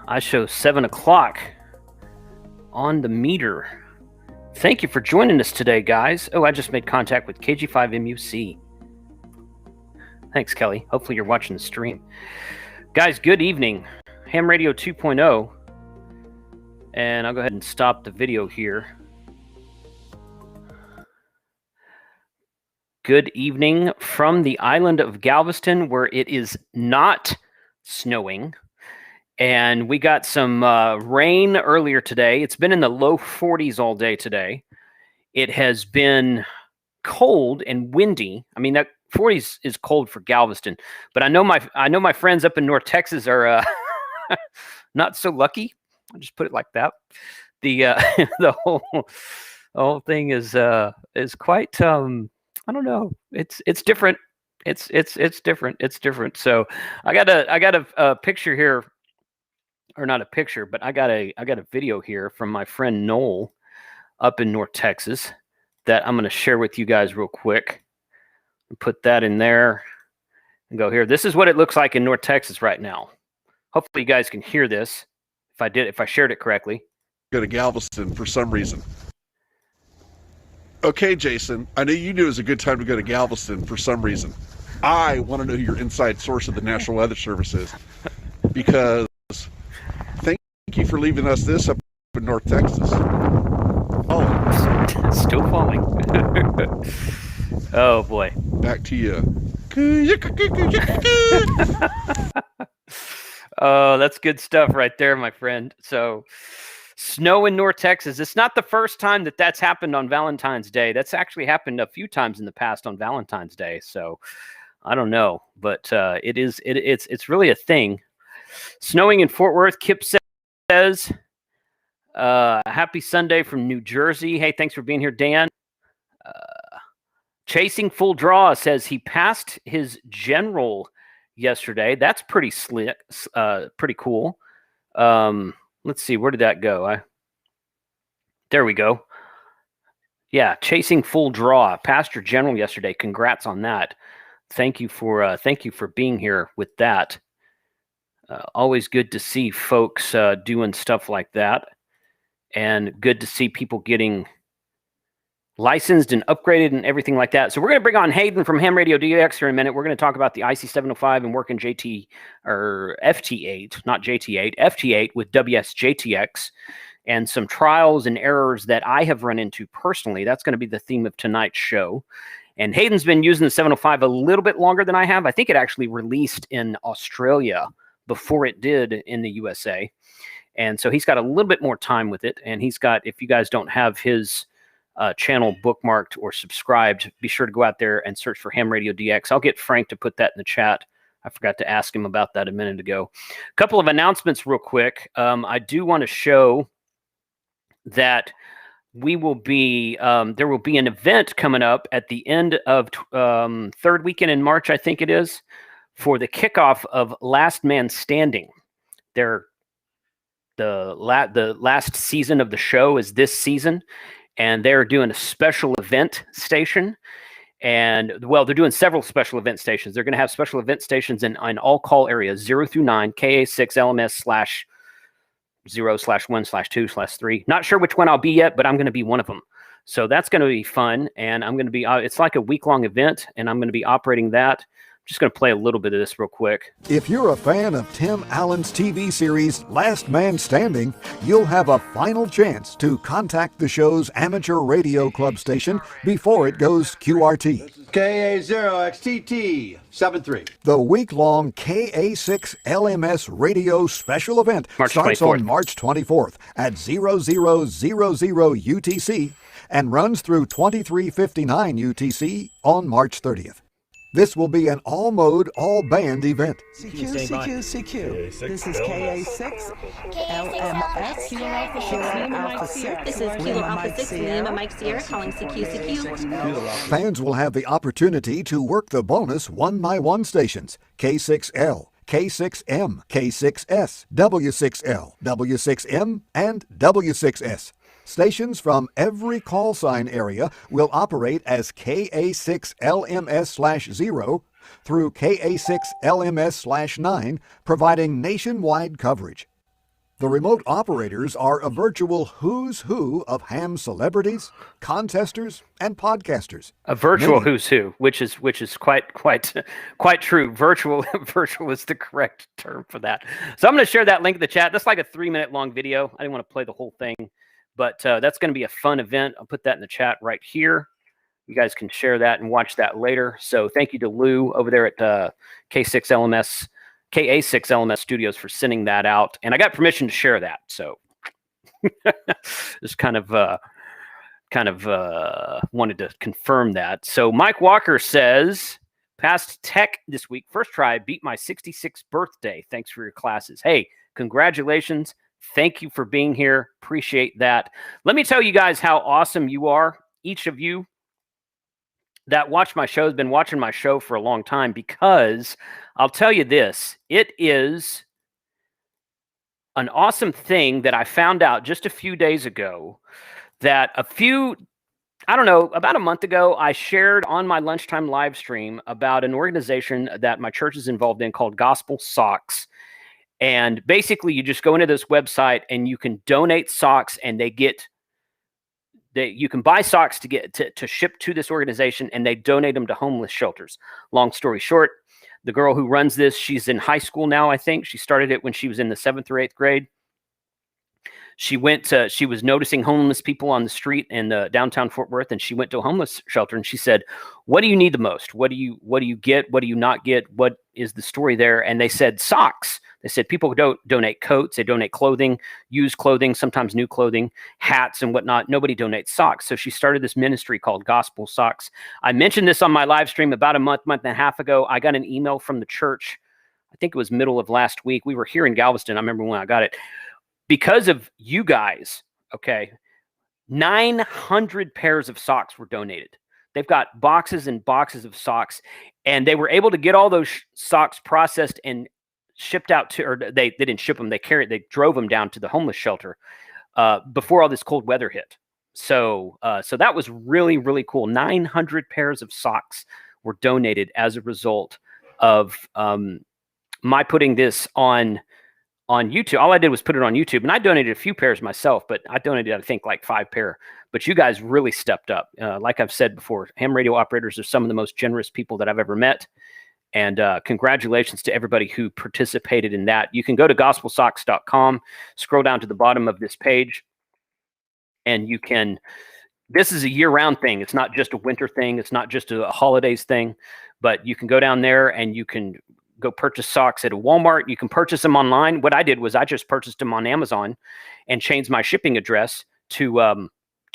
I show 7 o'clock on the meter. Thank you for joining us today, guys. Oh, I just made contact with KG5MUC. Thanks, Kelly. Hopefully you're watching the stream. Guys, good evening. Hamradio 2.0. And I'll go ahead and stop the video here. Good evening from the island of Galveston, where it is not snowing. And we got some rain earlier today. It's been in the low 40s all day today. It has been cold and windy. I mean, that 40s is cold for Galveston, but I know my friends up in North Texas are not so lucky. I'll just put it like that. The the whole thing is quite I don't know. It's different. It's different. It's different. So I got a picture here. Or not a picture, but I got a video here from my friend Noel up in North Texas that I'm going to share with you guys real quick. Put that in there and go here. This is what it looks like in North Texas right now. Hopefully you guys can hear this. If I shared it correctly. Go to Galveston for some reason. Okay, Jason, I know you knew it was a good time to go to Galveston for some reason. I want to know who your inside source of the National Weather Service is, because thank you for leaving us this up in North Texas. Oh, still falling. Oh boy. Back to you. Oh, that's good stuff right there, my friend. So, snow in North Texas. It's not the first time that's happened on Valentine's Day. That's actually happened a few times in the past on Valentine's Day. So, I don't know, but it's really a thing. Snowing in Fort Worth. Kip says, happy Sunday from New Jersey. Hey, thanks for being here, Dan. Chasing Full Draw says he passed his general yesterday. That's pretty slick, pretty cool. Let's see, where did that go? There we go. Yeah, Chasing Full Draw, passed your general yesterday. Congrats on that. Thank you for being here with that. Always good to see folks doing stuff like that, and good to see people getting licensed and upgraded and everything like that. So we're going to bring on Hayden from Hamradio DX here in a minute. We're going to talk about the IC-705 and working FT8, not JT8, FT8 with WSJT-x, and some trials and errors that I have run into personally. That's going to be the theme of tonight's show. And Hayden's been using the 705 a little bit longer than I have. I think it actually released in Australia before it did in the USA. And so he's got a little bit more time with it. And he's got, if you guys don't have his channel bookmarked or subscribed, be sure to go out there and search for Hamradio DX. I'll get Frank to put that in the chat. I forgot to ask him about that a minute ago. A couple of announcements real quick. I do want to show that we will be, there will be an event coming up at the end of third weekend in March, I think it is, for the kickoff of Last Man Standing. The last season of the show is this season, and they're doing a special event station. And, well, they're doing several special event stations. They're going to have special event stations in all call areas, 0 through 9, KA6 LMS /0/1/2/3. Not sure which one I'll be yet, but I'm going to be one of them. So that's going to be fun. And I'm going to be, it's like a week-long event, and I'm going to be operating that. I'm just going to play a little bit of this real quick. If you're a fan of Tim Allen's TV series Last Man Standing, you'll have a final chance to contact the show's amateur radio club station before it goes QRT. KA0XTT-73. The week-long KA6 LMS radio special event starts 24th. on March 24th at 0000 UTC and runs through 2359 UTC on March 30th. This will be an all-mode, all-band event. CQ. This is KA6, LMS, Kilo Alpha 6. This is Kilo Alpha 6, Lima Mike Sierra calling CQ. Fans will have the opportunity to work the bonus 1x1 stations, K6L, K6M, K6S, W6L, W6M, and W6S. Stations from every call sign area will operate as KA6LMS/0 through KA6LMS/9, providing nationwide coverage. The remote operators are a virtual who's who of ham celebrities, contesters, and podcasters. A virtual Many- who's who, which is quite true. Virtual is the correct term for that. So I'm going to share that link in the chat. That's like a 3-minute long video. I didn't want to play the whole thing, but that's going to be a fun event. I'll put that in the chat right here. You guys can share that and watch that later. So thank you to Lou over there at KA6LMS Studios for sending that out. And I got permission to share that. So just kind of wanted to confirm that. So Mike Walker says, passed tech this week. First try, beat my 66th birthday. Thanks for your classes. Hey, congratulations. Thank you for being here. Appreciate that. Let me tell you guys how awesome you are. Each of you that watch my show has been watching my show for a long time, because I'll tell you this, it is an awesome thing that I found out just a few days ago, that about a month ago, I shared on my lunchtime live stream about an organization that my church is involved in called Gospel Socks. And basically you just go into this website and you can donate socks, and you can buy socks to ship to this organization, and they donate them to homeless shelters. Long story short, the girl who runs this, she's in high school now, I think. She started it when she was in the 7th or 8th grade. She was noticing homeless people on the street in the downtown Fort Worth, and she went to a homeless shelter, and she said, what do you need the most? What do you get? What do you not get? What is the story there? And they said socks. They said people donate coats, they donate clothing, used clothing, sometimes new clothing, hats and whatnot. Nobody donates socks. So she started this ministry called Gospel Socks. I mentioned this on my live stream about a month and a half ago. I got an email from the church. I think it was middle of last week. We were here in Galveston. I remember when I got it. Because of you guys, okay, 900 pairs of socks were donated. They've got boxes and boxes of socks, and they were able to get all those socks processed and shipped out to, or they didn't ship them, they drove them down to the homeless shelter before all this cold weather hit. So that was really, really cool. 900 pairs of socks were donated as a result of my putting this on YouTube. All I did was put it on YouTube, and I donated a few pairs myself, but I donated, I think, like 5 pair. But you guys really stepped up. Like I've said before, ham radio operators are some of the most generous people that I've ever met. And congratulations to everybody who participated in that. You can go to gospelsocks.com, scroll down to the bottom of this page, and you can, this is a year-round thing. It's not just a winter thing. It's not just a holidays thing, but you can go down there and you can go purchase socks at a Walmart. You can purchase them online. What I did was I just purchased them on Amazon and changed my shipping address to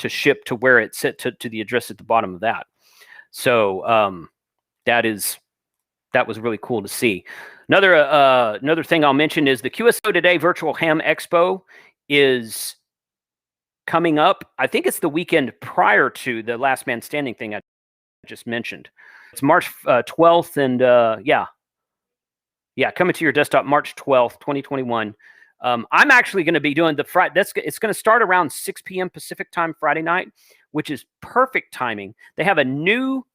ship to where it's set to the address at the bottom of that. So that was really cool to see. Another thing I'll mention is the QSO Today Virtual Ham Expo is coming up. I think it's the weekend prior to the Last Man Standing thing I just mentioned. It's March 12th, and coming to your desktop March 12th, 2021. I'm actually going to be doing the Friday. It's going to start around 6 p.m. Pacific time Friday night, which is perfect timing. They have a new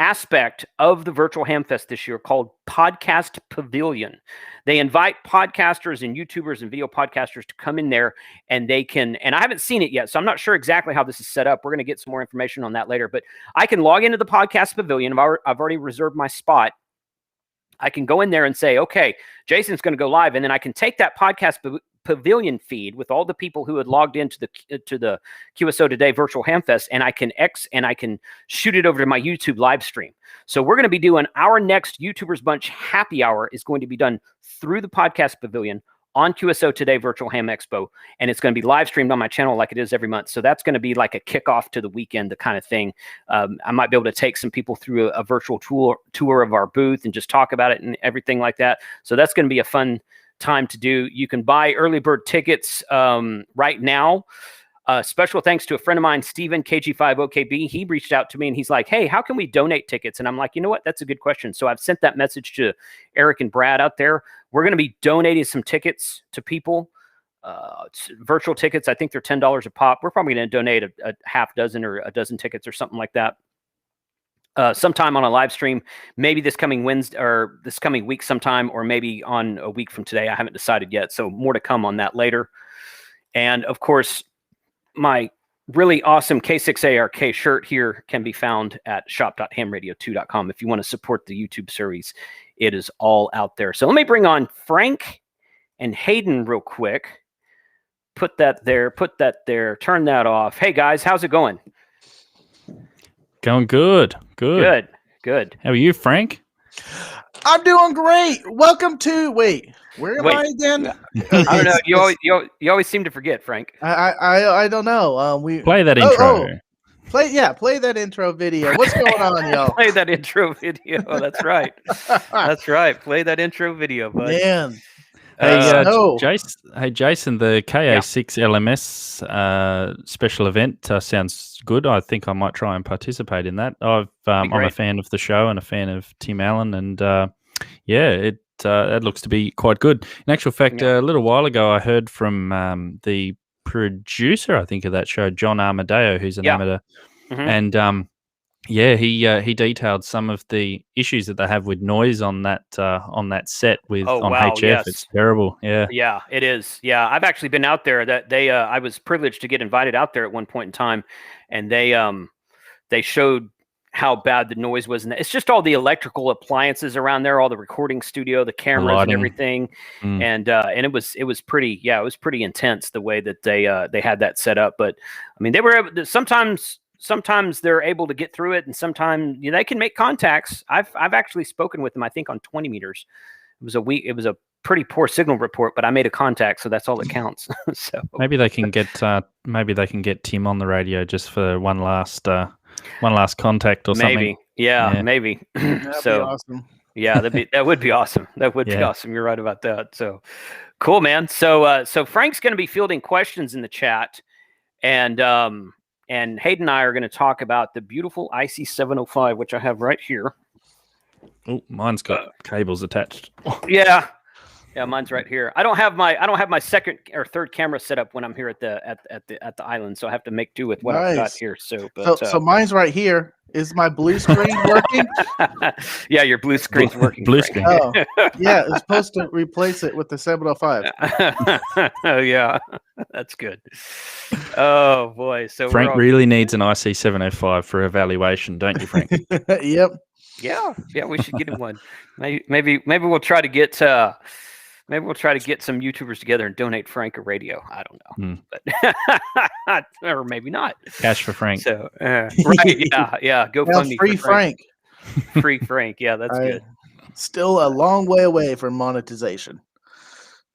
aspect of the Virtual Ham Fest this year called Podcast Pavilion. They invite podcasters and YouTubers and video podcasters to come in there, and they can, and I haven't seen it yet, so I'm not sure exactly how this is set up. We're going to get some more information on that later, but I can log into the Podcast Pavilion. I've already reserved my spot. I can go in there and say, okay, Jason's going to go live, and then I can take that Podcast Pavilion feed with all the people who had logged into the QSO Today Virtual Ham Fest, and I can shoot it over to my YouTube live stream. So we're going to be doing our next YouTubers Bunch happy hour is going to be done through the Podcast Pavilion on QSO Today Virtual Ham Expo, and it's going to be live streamed on my channel like it is every month. So that's going to be like a kickoff to the weekend, the kind of thing. I might be able to take some people through a virtual tour of our booth and just talk about it and everything like that. So that's going to be a fun time to do. You can buy early bird tickets right now. Special thanks to a friend of mine, Steven KG50KB. He reached out to me and he's like, hey, how can we donate tickets? And I'm like, you know what? That's a good question. So I've sent that message to Eric and Brad out there. We're going to be donating some tickets to people, virtual tickets. I think they're $10 a pop. We're probably going to donate a half dozen or a dozen tickets or something like that. sometime on a live stream, maybe this coming Wednesday or this coming week sometime, or maybe on a week from today. I haven't decided yet. So more to come on that later. And of course, my really awesome K6ARK shirt here can be found at shop.hamradio2.com. If you want to support the YouTube series, it is all out there. So let me bring on Frank and Hayden real quick. Put that there, turn that off. Hey guys, how's it going? Going good. Good. How are you, Frank? I'm doing great. Welcome to where am I again? I don't know. You always seem to forget, Frank. I don't know. We play that intro. Play that intro video. What's going on, y'all? Play that intro video. That's right. That's right. Play that intro video, bud. Man. Jason, the KA6 LMS special event sounds good. I think I might try and participate in that. I'm a fan of the show and a fan of Tim Allen, and it looks to be quite good. In actual fact, a little while ago, I heard from the producer, I think, of that show, John Armadeo, who's an amateur, and he detailed some of the issues that they have with noise on that set with HF. Yes. It's terrible. Yeah, it is. Yeah, I've actually been out there. That I was privileged to get invited out there at one point in time, and they showed how bad the noise was. And it's just all the electrical appliances around there, all the recording studio, the cameras, and everything. And it was pretty. Yeah, it was pretty intense the way that they had that set up. But I mean, they were able to, sometimes they're able to get through it, and sometimes they can make contacts. I've actually spoken with them, I think, on 20 meters. It was a pretty poor signal report, but I made a contact, so that's all that counts. So maybe they can get Tim on the radio just for one last contact or something. Maybe. Yeah. Maybe. That'd be awesome. Yeah, that would be awesome. That would be awesome. You're right about that. So cool, man. So Frank's going to be fielding questions in the chat, and Hayden and I are going to talk about the beautiful IC-705, which I have right here. Oh, mine's got cables attached. Yeah, mine's right here. I don't have my second or third camera set up when I'm here at the island, so I have to make do with what I've got here. So mine's right here. Is my blue screen working? Yeah, your blue screen's working. Blue screen. Oh, yeah, it's supposed to replace it with the 705. Oh yeah, that's good. Oh boy, so Frank really needs an IC-705 for evaluation, don't you, Frank? Yep. Yeah, we should get him one. Maybe we'll try to get some YouTubers together and donate Frank a radio. I don't know, but or maybe not. Cash for Frank. So right, yeah. Go fund me free Frank. Free Frank. Yeah, that's good. Still a long way away from monetization.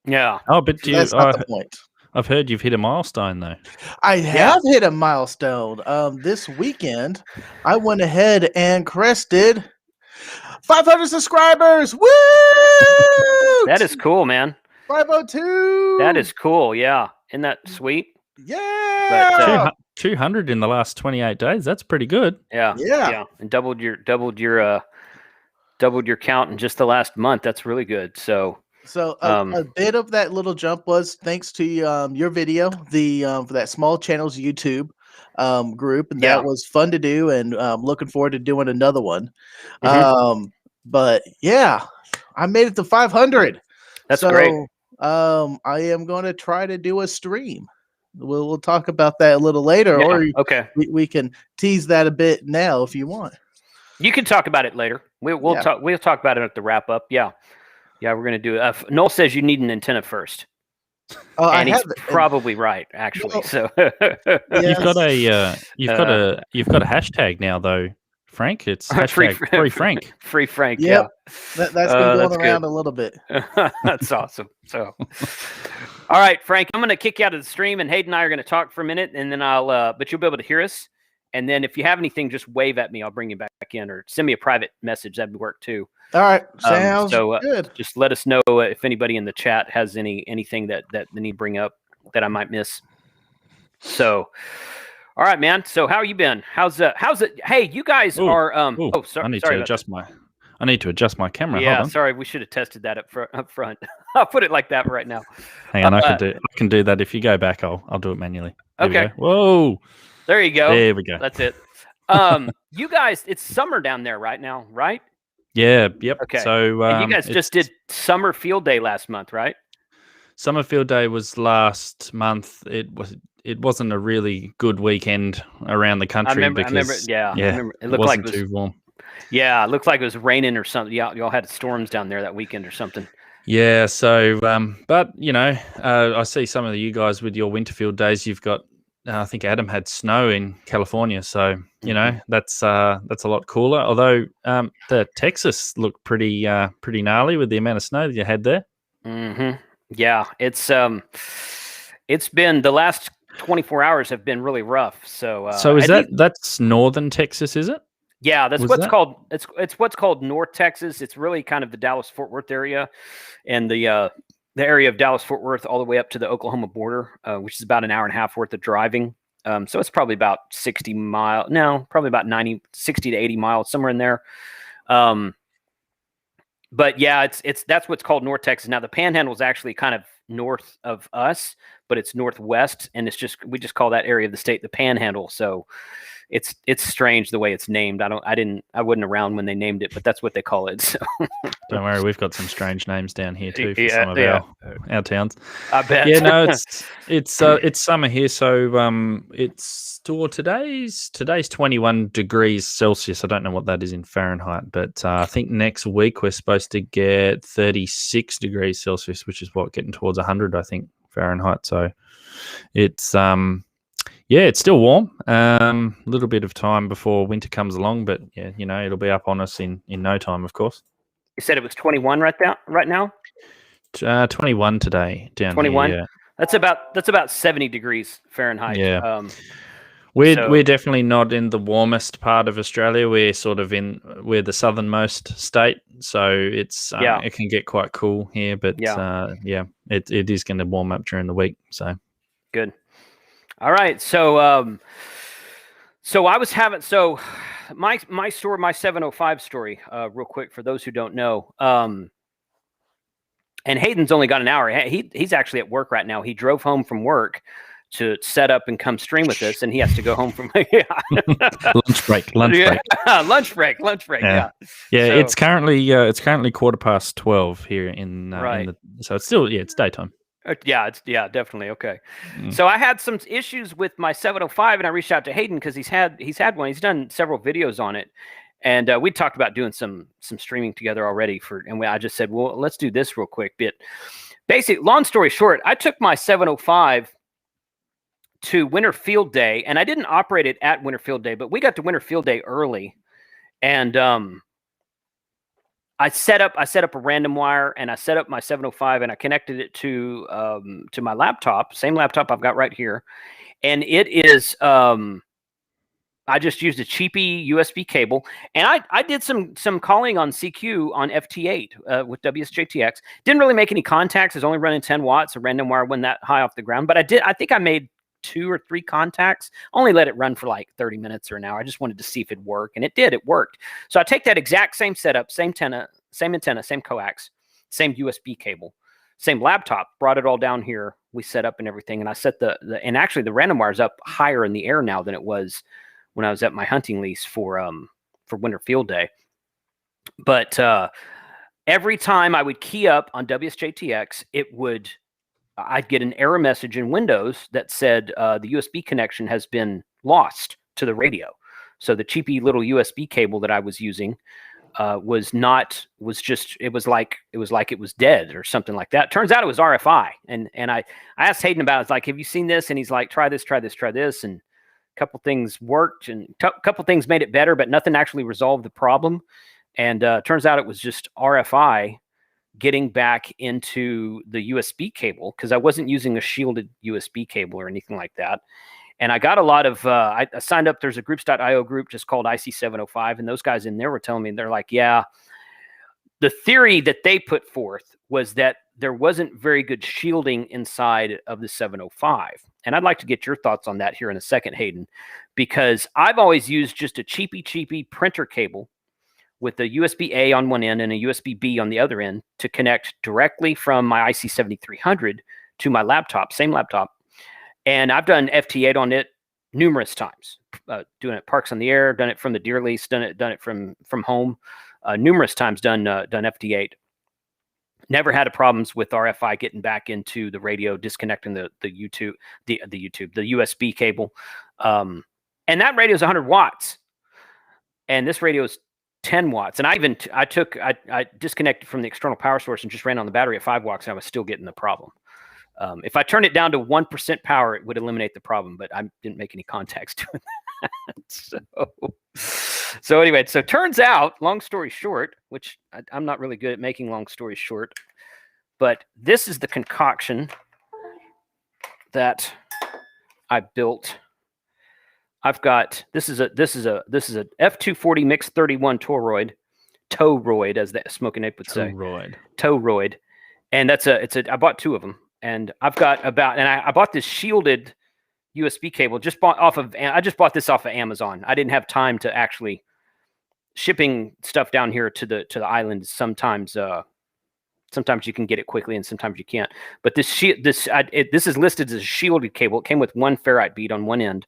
Yeah. Oh, but that's not the point. I've heard you've hit a milestone, though. I have hit a milestone. This weekend, I went ahead and crested 500 subscribers. Woo! That is cool, man. 502. That is cool. Yeah. Isn't that sweet? Yeah. But, 200 in the last 28 days. That's pretty good. Yeah. And doubled your count in just the last month. That's really good. So a bit of that little jump was thanks to your video, for that small channels YouTube group, and that was fun to do, and looking forward to doing another one. But yeah, I made it to 500. That's great. I am going to try to do a stream. We'll talk about that a little later, or we can tease that a bit now if you want. You can talk about it later. We'll talk about it at the wrap up. Yeah, we're gonna do it. Noel says you need an antenna first. And he's probably right, actually. Well, so you've got a hashtag now, though, Frank. It's hashtag free Frank. Free Frank. Yep. Yeah, that's been going around a little bit. That's awesome. So, all right, Frank, I'm going to kick you out of the stream, and Hayden and I are going to talk for a minute, and then but you'll be able to hear us. And then if you have anything, just wave at me. I'll bring you back in, or send me a private message. That'd work too. All right, sounds good. Just let us know if anybody in the chat has anything that they need to bring up that I might miss. So, all right, man. So how you been? How's it? Hey, you guys are. Sorry. I need to adjust my camera. Yeah, Hold on. sorry. We should have tested that up front. I'll put it like that right now. Hang on, I can do that. If you go back, I'll do it manually. There okay. Whoa. There you go. There we go. That's it. You guys, it's summer down there right now, right? Yeah. Yep. Okay. So and you guys just did summer field day last month, right? Summer field day was last month. It wasn't a really good weekend around the country. I remember. Yeah. I remember. It looked like it was too warm. Yeah, it looked like it was raining or something. Y'all had storms down there that weekend or something. Yeah. So, but I see some of you guys with your winter field days. You've got, I think Adam had snow in California, so that's a lot cooler. Although the Texas looked pretty gnarly with the amount of snow that you had there. Mm-hmm. Yeah, it's been the last 24 hours have been really rough. So is that's northern Texas, is it? Yeah, that's called it's what's called North Texas. It's really kind of the Dallas-Fort Worth area, and the area of Dallas-Fort Worth all the way up to the Oklahoma border, which is about an hour and a half worth of driving. So it's probably about 60 miles. No, probably about 60 to 80 miles, somewhere in there. But yeah, that's what's called North Texas. Now the Panhandle is actually kind of north of us, but it's northwest, and we just call that area of the state the Panhandle. So it's strange the way it's named. I wasn't around when they named it, but that's what they call it. So don't worry, we've got some strange names down here too for some of our towns. I bet. Yeah, no, it's summer here, so today's 21 degrees Celsius. I don't know what that is in Fahrenheit, but I think next week we're supposed to get 36 degrees Celsius, which is getting towards 100, I think, Fahrenheit. So it's it's still warm. A little bit of time before winter comes along, but yeah, it'll be up on us in no time, of course. You said it was 21 right now? 21 today down 21? here. Yeah. That's about 70 degrees Fahrenheit. Yeah. We're definitely not in the warmest part of Australia. We're we're the southernmost state, so it's it can get quite cool here. But it is going to warm up during the week. So good. All right, so I was having my story, my 705 story, real quick for those who don't know. And Hayden's only got an hour. He's actually at work right now. He drove home from work to set up and come stream with us, and he has to go home from lunch break. lunch break. Yeah. Yeah, so, it's currently 12:15 here in so it's still it's daytime. Yeah, definitely. Okay. So I had some issues with my 705, and I reached out to Hayden because he's had one. He's done several videos on it, and we talked about doing some streaming together already. I just said, well, let's do this real quick. But basically, long story short, I took my 705 to Winter Field Day, and I didn't operate it at Winter Field Day, but we got to Winter Field Day early, and I set up a random wire, and I set up my 705, and I connected it to my laptop, same laptop I've got right here, and it is I just used a cheapy USB cable, and I did some calling on CQ on FT8 with WSJT-x. Didn't really make any contacts. It's only running 10 watts. A random wire wasn't that high off the ground, but I think I made 2 or 3 contacts. Only let it run for like 30 minutes or an hour. I just wanted to see if it'd work, and it did. It worked. So I take that exact same setup, same antenna, same coax, same USB cable, same laptop, brought it all down here. We set up and everything, and I set and actually the random wire's up higher in the air now than it was when I was at my hunting lease for Winter Field Day. But every time I would key up on WSJT-x, I'd get an error message in Windows that said the USB connection has been lost to the radio. So the cheapy little USB cable that I was using it was like it was dead or something like that. Turns out it was RFI. And I asked Hayden about it. I was like, have you seen this? And he's like, try this. And a couple things worked, and a couple things made it better, but nothing actually resolved the problem. And turns out it was just RFI getting back into the USB cable, because I wasn't using a shielded USB cable or anything like that. And I got a lot of, I signed up, there's a groups.io group just called IC-705, and those guys in there were telling me, they're like, yeah, the theory that they put forth was that there wasn't very good shielding inside of the 705. And I'd like to get your thoughts on that here in a second, Hayden, because I've always used just a cheapy printer cable with a USB-A on one end and a USB-B on the other end to connect directly from my IC-7300 to my laptop, same laptop. And I've done FT8 on it numerous times. doing it Parks on the Air, done it from the Deer Lease, done it from home, numerous times. Done FT8. Never had problems with RFI getting back into the radio, disconnecting the USB cable, and that radio is 100 watts, and this radio is 10 watts. And I disconnected from the external power source and just ran on the battery at 5 watts, and I was still getting the problem. If I turned it down to 1% power, it would eliminate the problem, but I didn't make any contacts doing that. So anyway, so turns out, long story short, which I'm not really good at making long stories short, but this is the concoction that I built. I've got this is a F240 Mix 31 toroid, as the Smoking Ape would say. Toroid. And I bought 2 of them, and I've got I bought this shielded USB cable. I just bought this off of Amazon. I didn't have time to actually shipping stuff down here to the island. Sometimes you can get it quickly, and sometimes you can't. But this is listed as a shielded cable. It came with 1 ferrite bead on one end,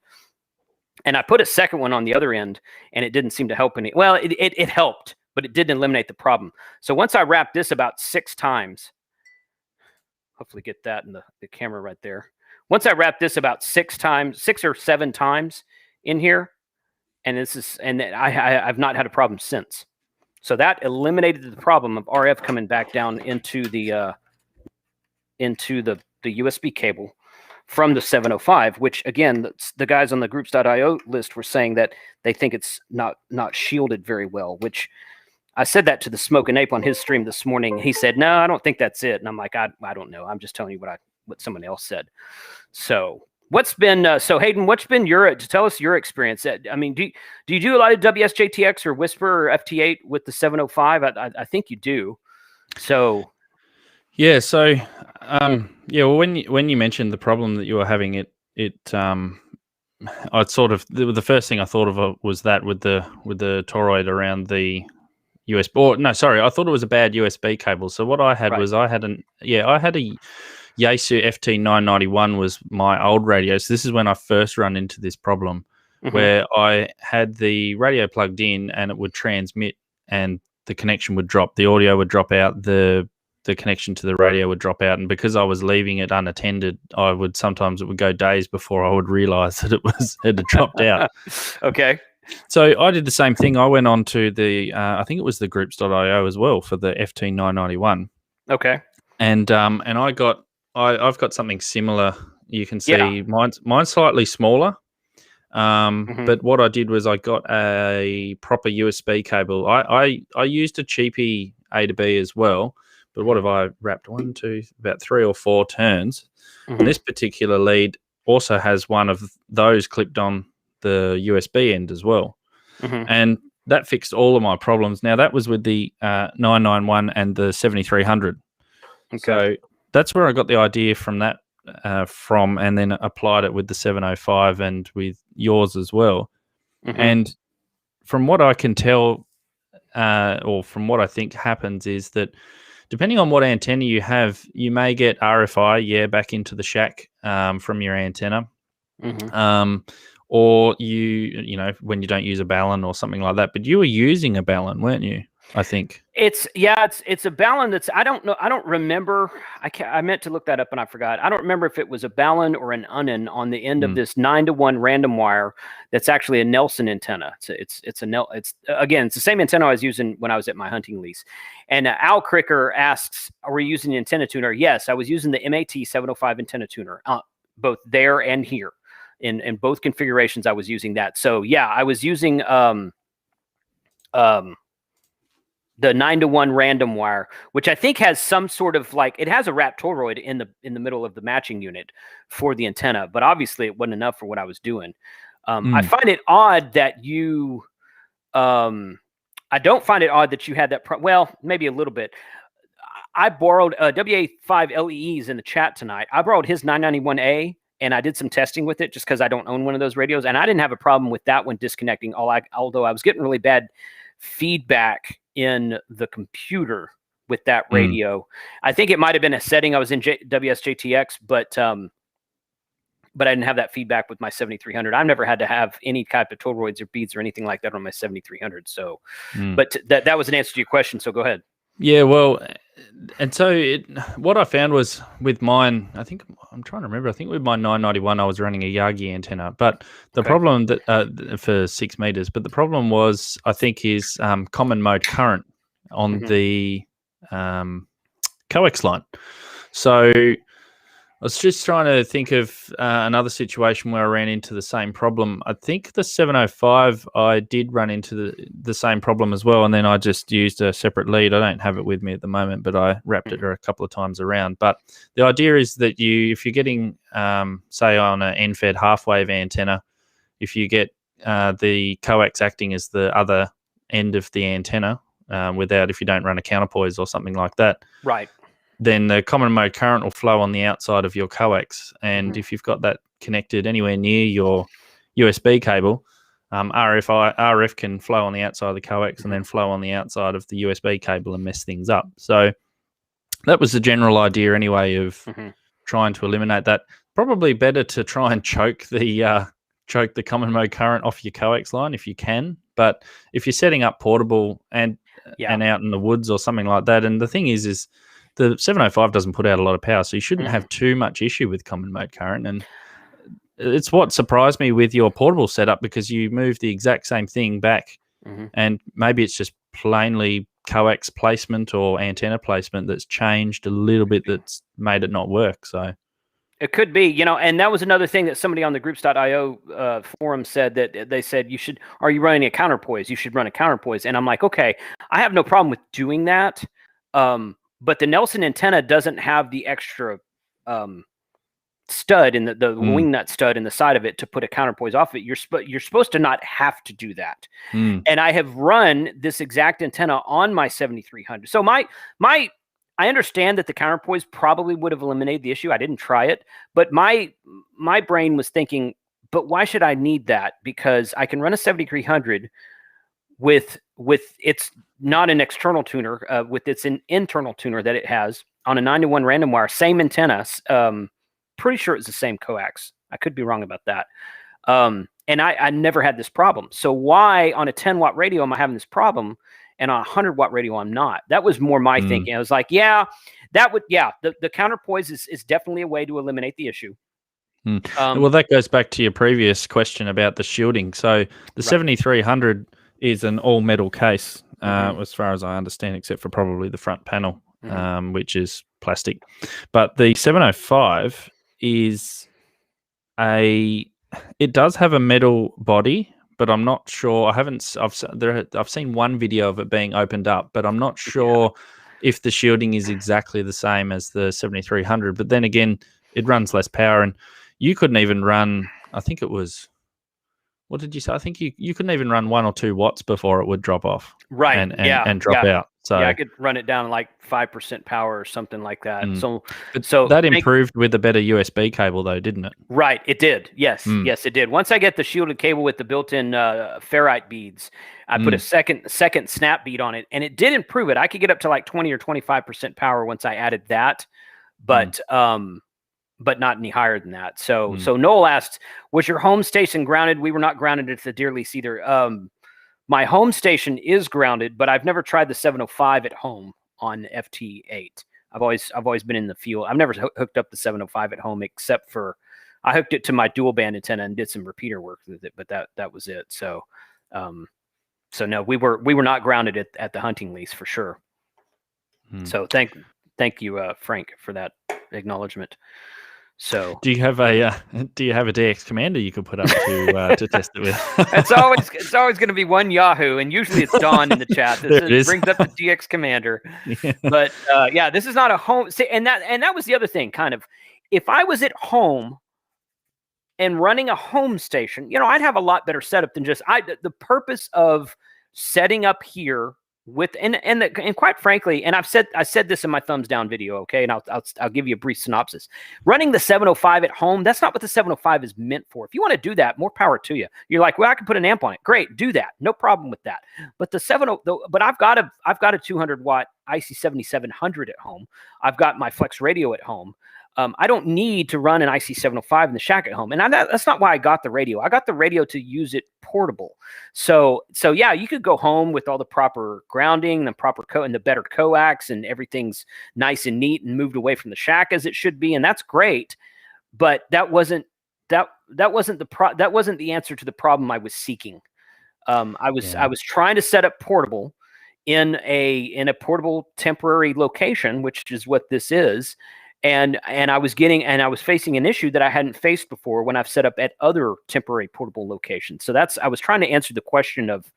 and I put a second one on the other end, and it didn't seem to help any. Well, it helped, but it didn't eliminate the problem. So once I wrapped this about 6 times, hopefully get that in the camera right there. Once I wrapped this about 6 or 7 times in here, and I've not had a problem since. So that eliminated the problem of RF coming back down into the USB cable from the 705, which again, the guys on the groups.io list were saying that they think it's not shielded very well, which I said that to the Smoking Ape on his stream this morning. He said, "No, I don't think that's it." And I'm like, I don't know. I'm just telling you what someone else said. So what's been Hayden, tell us your experience? I mean, do you do a lot of WSJT-x or Whisper or FT8 with the 705? I think you do. So yeah. So well, when you mentioned the problem that you were having, I sort of the first thing I thought of was that with the toroid around the USB. Or no, sorry, I thought it was a bad USB cable. So what I had was I had a Yaesu FT991 was my old radio. So this is when I first run into this problem, where I had the radio plugged in and it would transmit and the connection would drop. The audio would drop out. The connection to the radio would drop out. And because I was leaving it unattended, sometimes it would go days before I would realize that it had dropped out. Okay. So I did the same thing. I went on to the, I think it was the groups.io as well for the FT991. Okay. And I've got something similar. You can see mine's slightly smaller. But what I did was I got a proper USB cable. I used a cheapy A to B as well. But what have I wrapped? About 3 or 4 turns. And this particular lead also has one of those clipped on the USB end as well. And that fixed all of my problems. Now, that was with the 991 and the 7300. Okay. So that's where I got the idea from that, and then applied it with the 705 and with yours as well. And from what I can tell, or from what I think happens, is that depending on what antenna you have, you may get RFI, back into the shack from your antenna. Or when you don't use a balun or something like that. But you were using a balun, weren't you? I think it's a balun that's I don't know. I don't remember. I meant to look that up and I forgot. I don't remember if it was a balun or an unin on the end of this 9-to-1 random wire. That's actually a Nelson antenna. It's the same antenna I was using when I was at my hunting lease. And Al Cricker asks, "Are we using the antenna tuner?" Yes, I was using the MAT-705 antenna tuner, both there and here. In both configurations, I was using that. So yeah, I was using the 9-to-1 random wire, which I think has some sort of it has a wrapped toroid in the middle of the matching unit for the antenna, but obviously it wasn't enough for what I was doing. I find it odd that you, I don't find it odd that you had that. Well, maybe a little bit. I borrowed WA5 LEEs in the chat tonight. I borrowed his 991A. And I did some testing with it just because I don't own one of those radios. And I didn't have a problem with that one disconnecting, although I was getting really bad feedback in the computer with that radio. I think it might have been a setting. I was in WSJT-x, but but I didn't have that feedback with my 7300. I've never had to have any type of toroids or beads or anything like that on my 7300. So, but that was an answer to your question. So go ahead. Yeah, well, and so what I found was with mine, I'm trying to remember, I think with my 991, I was running a Yagi antenna, but the problem that for 6 meters, but the problem was, I think, is common mode current on the coax line. So I was just trying to think of another situation where I ran into the same problem. I think the 705, I did run into the same problem as well, and then I just used a separate lead. I don't have it with me at the moment, but I wrapped it a couple of times around. But the idea is that if you're getting, say, on an end-fed half-wave antenna, if you get the coax acting as the other end of the antenna, if you don't run a counterpoise or something like that, right, then the common mode current will flow on the outside of your coax. And if you've got that connected anywhere near your USB cable, RF can flow on the outside of the coax and then flow on the outside of the USB cable and mess things up. So that was the general idea anyway of trying to eliminate that. Probably better to try and choke the common mode current off your coax line if you can. But if you're setting up portable and out in the woods or something like that, and the thing is the 705 doesn't put out a lot of power, so you shouldn't have too much issue with common mode current. And it's what surprised me with your portable setup, because you move the exact same thing back, and maybe it's just plainly coax placement or antenna placement that's changed a little bit that's made it not work. So it could be, and that was another thing that somebody on the groups.io forum said, that they said, are you running a counterpoise? You should run a counterpoise. And I'm like, okay, I have no problem with doing that. But the Nelson antenna doesn't have the extra stud in the wing nut stud in the side of it to put a counterpoise off it. You're supposed to not have to do that. And I have run this exact antenna on my 7300. So I understand that the counterpoise probably would have eliminated the issue. I didn't try it, but my brain was thinking, but why should I need that? Because I can run a 7300 with its not an external tuner, with its an internal tuner that it has on a 9-to-1 random wire, same antenna. Pretty sure it's the same coax. I could be wrong about that. And I never had this problem. So why on a 10-watt radio am I having this problem, and on a 100-watt radio I'm not? That was more my thinking. I was like, the counterpoise is definitely a way to eliminate the issue. Well, that goes back to your previous question about the shielding. So the 7300 is an all-metal case, as far as I understand, except for probably the front panel, which is plastic. But the 705 it does have a metal body, but I'm not sure. I've seen one video of it being opened up, but I'm not sure if the shielding is exactly the same as the 7300. But then again, it runs less power, and you couldn't even run, I think it was, what did you say? I think you couldn't even run 1 or 2 watts before it would drop off. Right. And drop out. So I could run it down like 5% power or something like that. So that improved with a better USB cable though, didn't it? Right. It did. Yes. Yes, it did. Once I get the shielded cable with the built-in ferrite beads, I put a second snap bead on it, and it did improve it. I could get up to like 20 or 25% power once I added that, but not any higher than that. So Noel asked, was your home station grounded? We were not grounded at the deer lease either. My home station is grounded, but I've never tried the 705 at home on FT8. I've always been in the field. I've never hooked up the 705 at home, except for I hooked it to my dual band antenna and did some repeater work with it, but that was it. So no, we were not grounded at the hunting lease for sure. So thank you, Frank, for that acknowledgement. So do you have a DX Commander you could put up to test it with? it's always going to be one Yahoo, and usually it's Don in the chat. This brings up the DX Commander. Yeah. But this is not a home. See, and that was the other thing. Kind of, if I was at home and running a home station, I'd have a lot better setup than just the purpose of setting up here. And quite frankly, and I said this in my thumbs down video, okay, and I'll give you a brief synopsis. Running the 705 at home, that's not what the 705 is meant for. If you want to do that, more power to you. You're like, well, I can put an amp on it. Great, do that, no problem with that. But but I've got a 200-watt IC-705 at home. I've got my Flex radio at home. I don't need to run an IC-705 in the shack at home. And that's not why I got the radio. I got the radio to use it portable. So yeah, you could go home with all the proper grounding, the proper and the better coax, and everything's nice and neat and moved away from the shack as it should be, and that's great. But that wasn't the answer to the problem I was seeking. I was trying to set up portable in a portable temporary location, which is what this is. And I was facing an issue that I hadn't faced before when I've set up at other temporary portable locations. So I was trying to answer the question of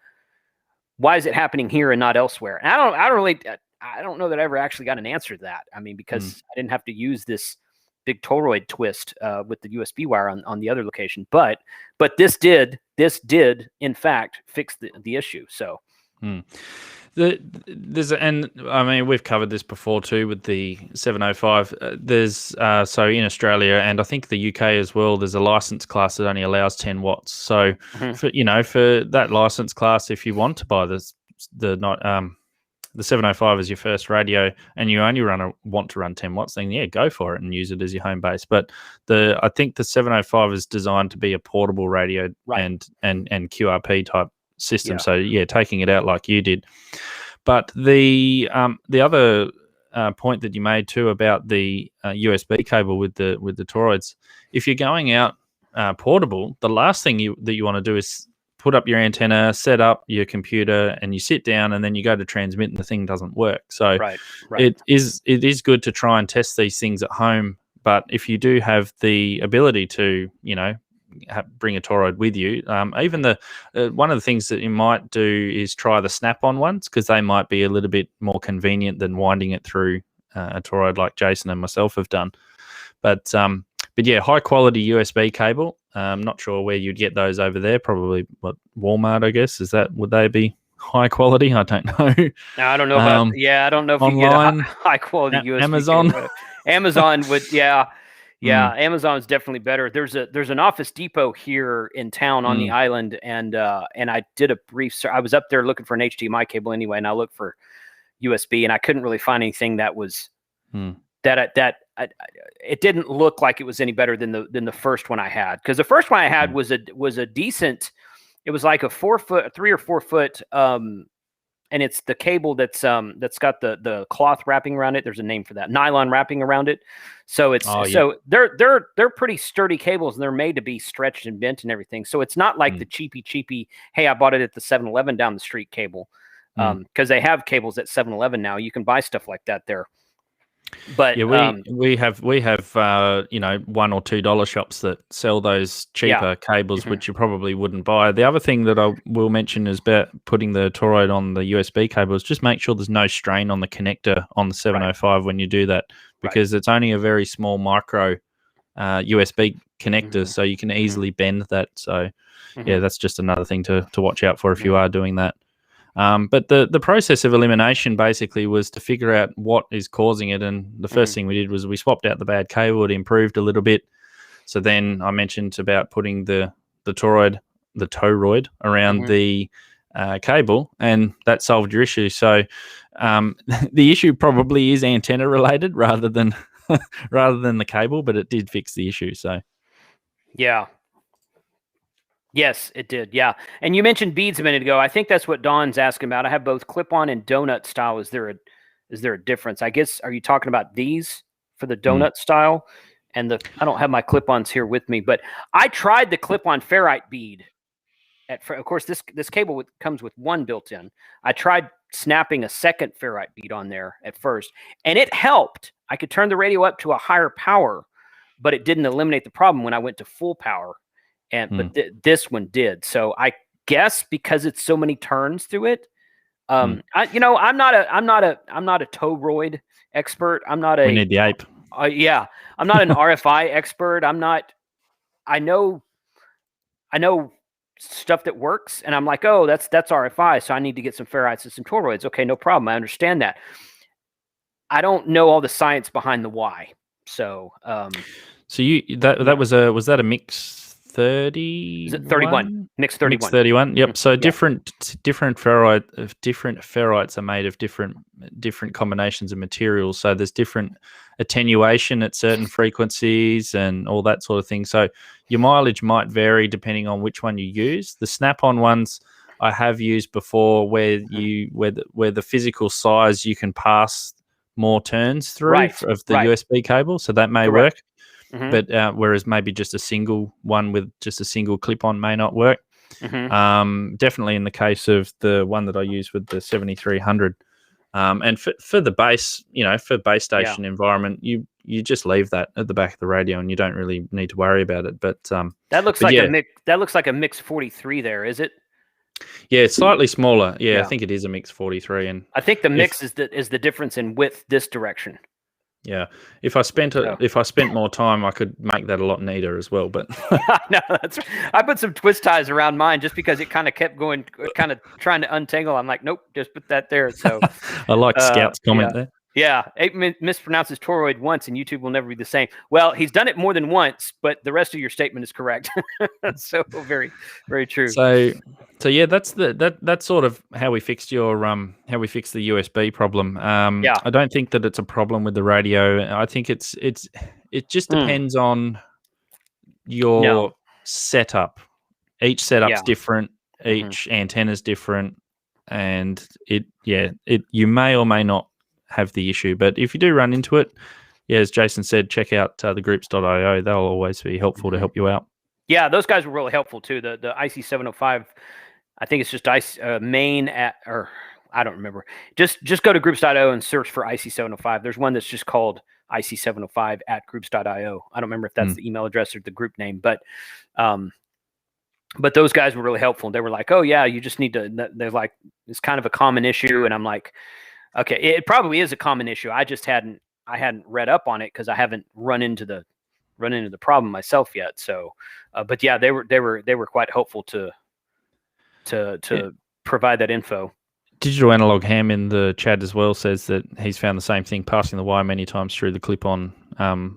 why is it happening here and not elsewhere? And I don't know that I ever actually got an answer to that. I mean, because I didn't have to use this big toroid twist with the USB wire on the other location, but this did in fact fix the issue. So. And I mean, we've covered this before too with the 705. There's so in Australia and I think the UK as well, there's a license class that only allows 10 watts. So for that license class, if you want to buy the 705 as your first radio and you only want to run 10 watts, then yeah, go for it and use it as your home base. But I think the 705 is designed to be a portable radio and QRP type system. So yeah, taking it out like you did. But the other point that you made too about the USB cable with the toroids, if you're going out portable, the last thing that you want to do is put up your antenna, set up your computer, and you sit down, and then you go to transmit, and the thing doesn't work. So it is good to try and test these things at home. But if you do have the ability to, bring a toroid with you, even one of the things that you might do is try the snap-on ones, because they might be a little bit more convenient than winding it through a toroid like Jason and myself have done. But yeah, high quality USB cable. I'm not sure where you'd get those over there. Probably Walmart, I guess. Would they be high quality? I don't know. No, I don't know about. I don't know if online, you get a high quality USB. Amazon. Cable. Amazon would. Yeah. Amazon's definitely better. There's an Office Depot here in town on the island, and I did a brief search. I was up there looking for an HDMI cable anyway, and I looked for USB, and I couldn't really find anything that was it didn't look like it was any better than the first one I had, because the first one I had was a decent. It was like a 3 or 4 foot, and it's the cable that's got the cloth wrapping around it. There's a name for that, nylon wrapping around it. So so they're pretty sturdy cables, and they're made to be stretched and bent and everything. So it's not like the cheapy, hey, I bought it at the 7-Eleven down the street cable, because they have cables at 7-Eleven now. You can buy stuff like that there. But yeah, we have $1 or $2 shops that sell those cheaper cables, which you probably wouldn't buy. The other thing that I will mention is about putting the toroid on the USB cable is just make sure there's no strain on the connector on the 705 when you do that, because it's only a very small micro USB connector, so you can easily bend that. So yeah, that's just another thing to watch out for if you are doing that. But the process of elimination basically was to figure out what is causing it. And the first thing we did was we swapped out the bad cable. It improved a little bit. So then I mentioned about putting the toroid around the cable, and that solved your issue. So the issue probably is antenna related rather than the cable, but it did fix the issue. So yeah. Yes, it did. Yeah. And you mentioned beads a minute ago. I think that's what Don's asking about. I have both clip-on and donut style. Is there a difference? I guess, are you talking about these for the donut style? And I don't have my clip-ons here with me, but I tried the clip-on ferrite bead. Of course, this cable comes with one built in. I tried snapping a second ferrite bead on there at first, and it helped. I could turn the radio up to a higher power, but it didn't eliminate the problem when I went to full power. But this one did. So I guess because it's so many turns through it, I'm not a toroid expert. I'm not a. We need the ape. Yeah, I'm not an RFI expert. I know stuff that works, and I'm like, oh, that's RFI. So I need to get some ferrites and some toroids. Okay, no problem. I understand that. I don't know all the science behind the why. So, was that a mix 30. Is it 31? Mix 31. Mix 31. Yep. So Yeah. different ferrites are made of different combinations of materials. So there's different attenuation at certain frequencies and all that sort of thing. So your mileage might vary depending on which one you use. The snap-on ones I have used before, where the physical size you can pass more turns through of the USB cable, so that may work. But whereas maybe just a single one with just a single clip-on may not work. Definitely in the case of the one that I use with the 7300. And for the base, for base station environment, you just leave that at the back of the radio, and you don't really need to worry about it. But that looks like a mix 43 there, is it? Yeah, it's slightly smaller. Yeah, I think it is a mix 43, and I think the mix is the difference in width this direction. Yeah, if I spent more time, I could make that a lot neater as well. But no, I put some twist ties around mine just because it kind of kept going, kind of trying to untangle. I'm like, nope, just put that there. So I like Scout's comment there. Yeah, 8 mispronounces toroid once, and YouTube will never be the same. Well, he's done it more than once, but the rest of your statement is correct. So very, very true. So yeah, that's sort of how we fixed the USB problem. I don't think that it's a problem with the radio. I think it just depends on your setup. Each setup's different. Each antenna's different, and you may or may not have the issue. But if you do run into it, as Jason said, check out the groups.io. They'll always be helpful to help you out. Yeah, those guys were really helpful too. The IC-705, I think it's just main at, or I don't remember. Just go to groups.io and search for IC-705. There's one that's just called IC-705 at groups.io. I don't remember if that's the email address or the group name, but those guys were really helpful. They were like, oh yeah, you just need to, they're like, it's kind of a common issue. And I'm like, okay, it probably is a common issue. I just hadn't read up on it because I haven't run into the problem myself yet. So, but yeah, they were quite helpful to provide that info. Digital Analog Ham in the chat as well says that he's found the same thing. Passing the wire many times through the clip-on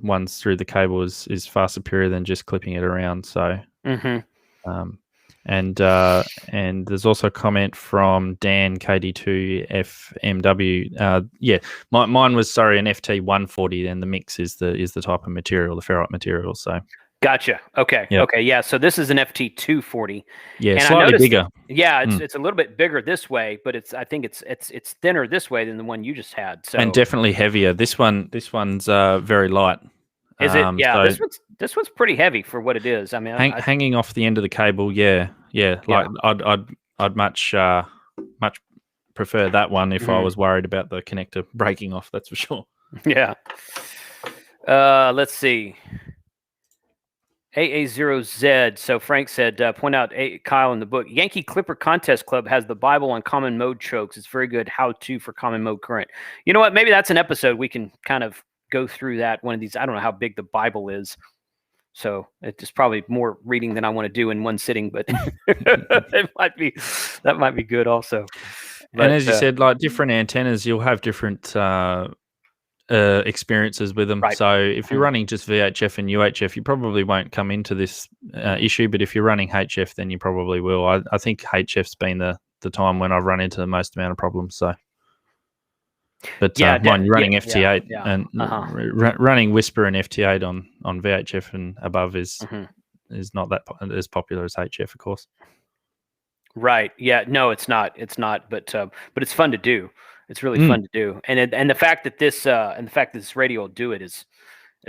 ones through the cable is far superior than just clipping it around. So. And there's also a comment from Dan KD2FMW. Mine was an FT140, and the mix is the type of material, the ferrite material. So gotcha. Okay. Yep. Okay. Yeah. So this is an FT240. Yeah, and slightly bigger. Yeah, it's a little bit bigger this way, but I think it's thinner this way than the one you just had. So and definitely heavier. This one's very light. Is it? Yeah. So this one's pretty heavy for what it is. I mean, hanging off the end of the cable. Yeah. Like I'd much prefer that one if I was worried about the connector breaking off. That's for sure. Yeah. Let's see. AA0Z. So Frank said, point out Kyle in the book, Yankee Clipper Contest Club has the Bible on common mode chokes. It's very good how-to for common mode current. You know what? Maybe that's an episode we can kind of go through that one of these. I don't know how big the Bible is, so it's probably more reading than I want to do in one sitting, but that might be good also. But, and as you said, like different antennas, you'll have different experiences with them. Right. So if you're running just VHF and UHF, you probably won't come into this issue, but if you're running HF, then you probably will. I think HF's been the time when I've run into the most amount of problems. So. But you're running FT8 and running Whisper and FT8 on VHF and above is not that as popular as HF, of course. Right. Yeah. No, it's not. It's not. But it's fun to do. It's really fun to do. And the fact that this radio will do it is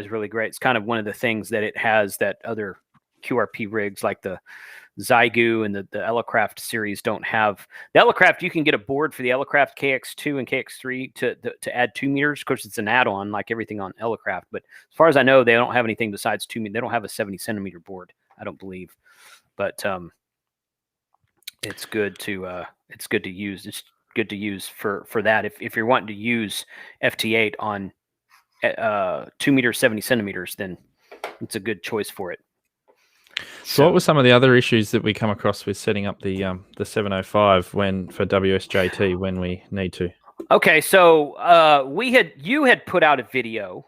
really great. It's kind of one of the things that it has that other QRP rigs like the Zygu and the Elecraft series don't have. The Elecraft, you can get a board for the Elecraft KX2 and KX3 to add 2 meters. Of course, it's an add-on like everything on Elecraft. But as far as I know, they don't have anything besides 2 meters. They don't have a 70 centimeter board, I don't believe. But it's good to use. It's good to use for that if you're wanting to use FT8 on 2 meters, 70 centimeters, then it's a good choice for it. So what were some of the other issues that we come across with setting up the 705 for WSJT when we need to? Okay, so you had put out a video,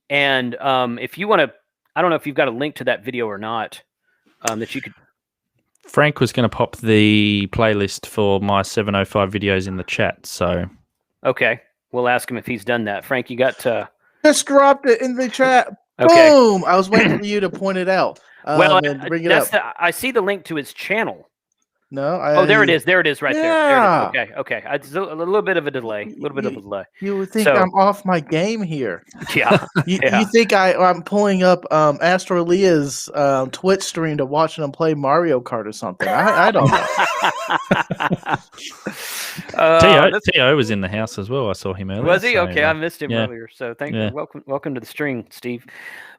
and if you want to, I don't know if you've got a link to that video or not. that you could. Frank was going to pop the playlist for my 705 videos in the chat. So, okay, we'll ask him if he's done that. Frank, you got just dropped it in the chat. Okay. Boom! I was waiting for you to point it out. And bring it up. I see the link to his channel. No, there it is. There it is, right there. Yeah. There it is. Okay. It's a little bit of a delay. You would think I'm off my game here. Yeah. You think I'm pulling up Astro Leah's Twitch stream to watching him play Mario Kart or something? I don't know. T.O. was in the house as well. I saw him earlier. Was he? Okay, I missed him earlier. So thank you. Welcome to the stream, Steve.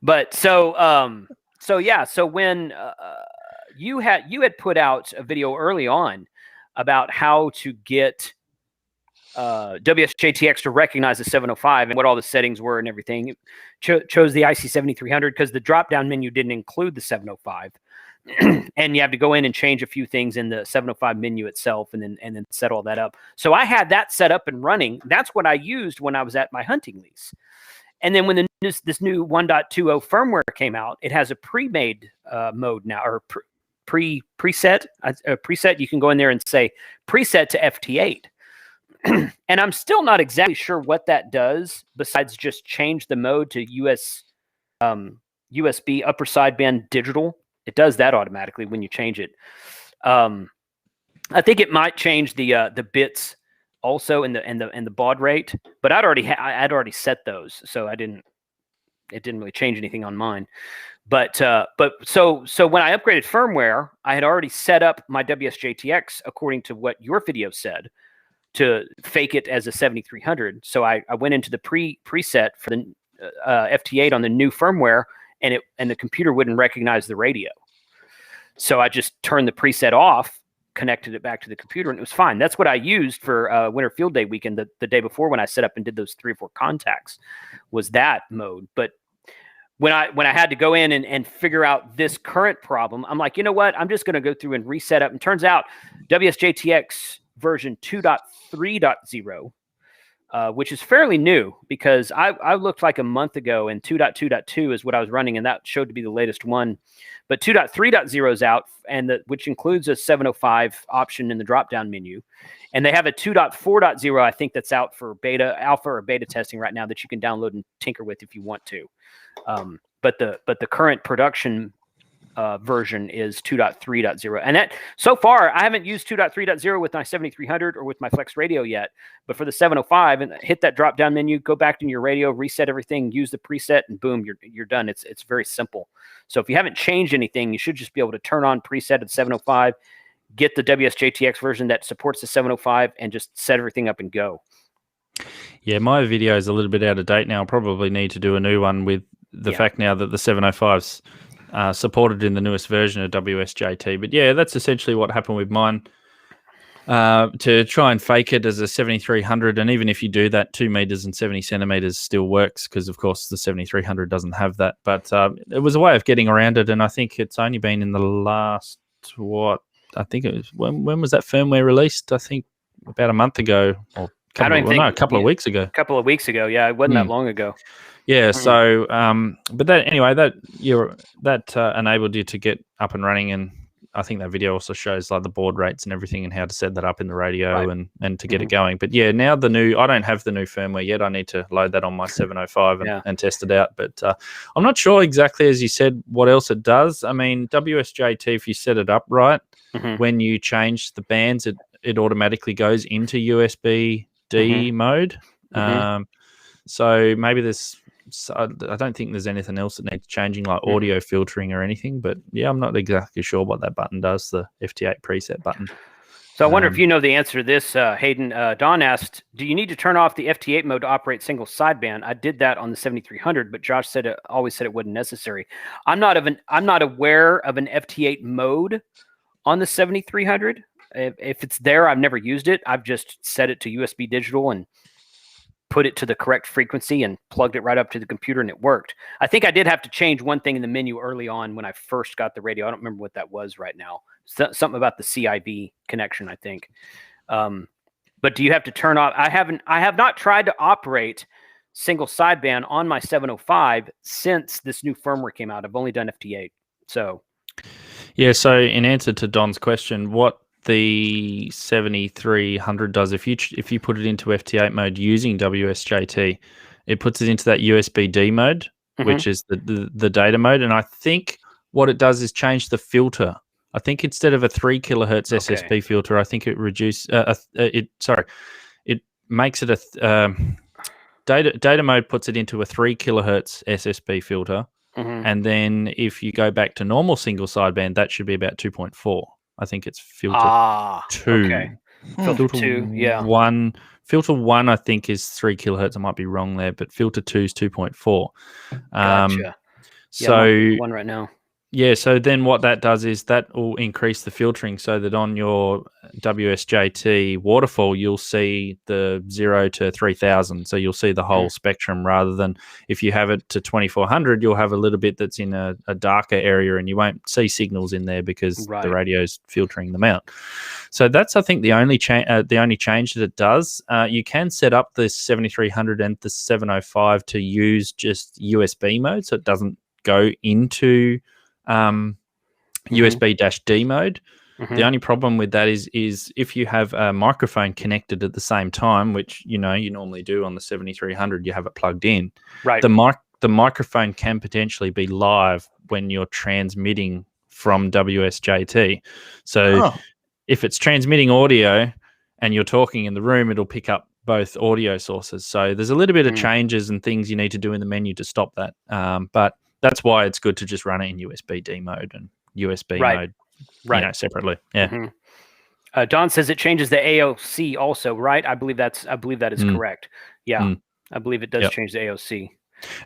But so when you had put out a video early on about how to get WSJT-x to recognize the 705 and what all the settings were and everything. Chose the IC-7300 because the drop-down menu didn't include the 705. And you have to go in and change a few things in the 705 menu itself and then set all that up. So I had that set up and running. That's what I used when I was at my hunting lease. And then when this new 1.20 firmware came out, it has a pre-made mode now, or preset. You can go in there and say preset to FT8. And I'm still not exactly sure what that does besides just change the mode to USB upper sideband digital. It does that automatically when you change it. I think it might change the bits also in the baud rate, but I'd already set those, so it didn't really change anything on mine. But so when I upgraded firmware, I had already set up my WSJT-x according to what your video said, to fake it as a 7300. So I went into the preset for the FT8 on the new firmware, and the computer wouldn't recognize the radio. So I just turned the preset off, connected it back to the computer, and it was fine. That's what I used for Winter Field Day weekend, the day before when I set up and did those 3 or 4 contacts, was that mode. But when I had to go in and figure out this current problem, I'm like, you know what? I'm just going to go through and reset up. And turns out WSJT-x version 2.3.0, which is fairly new, because I looked like a month ago, and 2.2.2 is what I was running, and that showed to be the latest one. But 2.3.0 is out, which includes a 705 option in the drop-down menu. And they have a 2.4.0, I think, that's out for alpha or beta testing right now that you can download and tinker with if you want to. But the current production version is 2.3.0, and that so far I haven't used 2.3.0 with my 7300 or with my Flex radio yet. But for the 705, and hit that drop down menu, go back to your radio, reset everything, use the preset, and boom, you're done. It's very simple. So if you haven't changed anything, you should just be able to turn on preset at 705, get the WSJT-x version that supports the 705, and just set everything up and go. Yeah, my video is a little bit out of date now. I'll probably need to do a new one with the fact now that the 705's supported in the newest version of WSJT. But yeah, that's essentially what happened with mine. To try and fake it as a 7300, and even if you do that, 2 meters and 70 centimeters still works, because of course the 7300 doesn't have that. But it was a way of getting around it, and I think it's only been in the last, I think it was, when was that firmware released? I think about a month ago, or a couple of weeks ago. A couple of weeks ago, yeah, it wasn't that long ago. Yeah, so but that anyway, that enabled you to get up and running, and I think that video also shows like the baud rates and everything and how to set that up in the radio and to get it going. But yeah, now I don't have the new firmware yet. I need to load that on my 705 and test it out. But I'm not sure exactly, as you said, what else it does. I mean, WSJT, if you set it up right, when you change the bands, it automatically goes into USB-D mode. So maybe I don't think there's anything else that needs changing, like audio filtering or anything. But yeah, I'm not exactly sure what that button does, the FT8 preset button. So I wonder if you know the answer to this, Hayden. Don asked, do you need to turn off the FT8 mode to operate single sideband? I did that on the 7300, but Josh always said it wasn't necessary. I'm not aware of an FT8 mode on the 7300. If it's there, I've never used it. I've just set it to USB digital and put it to the correct frequency and plugged it right up to the computer, and it worked. I think I did have to change one thing in the menu early on when I first got the radio. I don't remember what that was right now. Something about the CIV connection, I think. But do you have to turn off? I have not tried to operate single sideband on my 705 since this new firmware came out. I've only done FT8. So Yeah, so in answer to Don's question, what the 7300 does, if you put it into FT8 mode using WSJT, it puts it into that USB-D mode, which is the data mode. And I think what it does is change the filter. I think instead of a 3 kilohertz SSB filter, I think it it makes it a data mode puts it into a 3 kilohertz SSB filter. And then if you go back to normal single sideband, that should be about 2.4. I think it's filter 2. Okay. Filter 2, yeah. Filter 1, I think, is 3 kilohertz. I might be wrong there, but filter 2 is 2.4. Gotcha. So one right now. Yeah, so then what that does is that will increase the filtering so that on your WSJT waterfall, you'll see the 0 to 3000. So you'll see the whole spectrum rather than if you have it to 2400, you'll have a little bit that's in a darker area and you won't see signals in there because the radio's filtering them out. So that's, I think, the only change that it does. You can set up the 7300 and the 705 to use just USB mode, so it doesn't go into USB-D mode. The only problem with that is if you have a microphone connected at the same time, which you normally do on the 7300, you have it plugged in. Right. The microphone can potentially be live when you're transmitting from WSJT. So if it's transmitting audio and you're talking in the room, it'll pick up both audio sources. So there's a little bit of changes and things you need to do in the menu to stop that. But that's why it's good to just run it in USB-D mode and USB mode, separately. Yeah. Don says it changes the AOC also, right? I believe that is correct. Yeah, I believe it does change the AOC.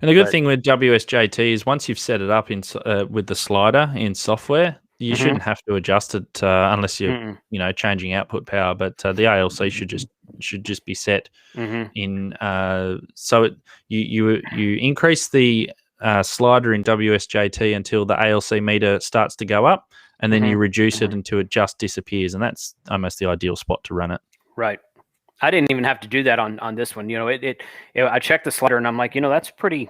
And the good thing with WSJT is once you've set it up in with the slider in software, you shouldn't have to adjust it unless you're changing output power. But the ALC should just be set in. So you increase the slider in WSJT until the ALC meter starts to go up, and then you reduce it until it just disappears, and that's almost the ideal spot to run it. Right. I didn't even have to do that on this one. I checked the slider and I'm like, that's pretty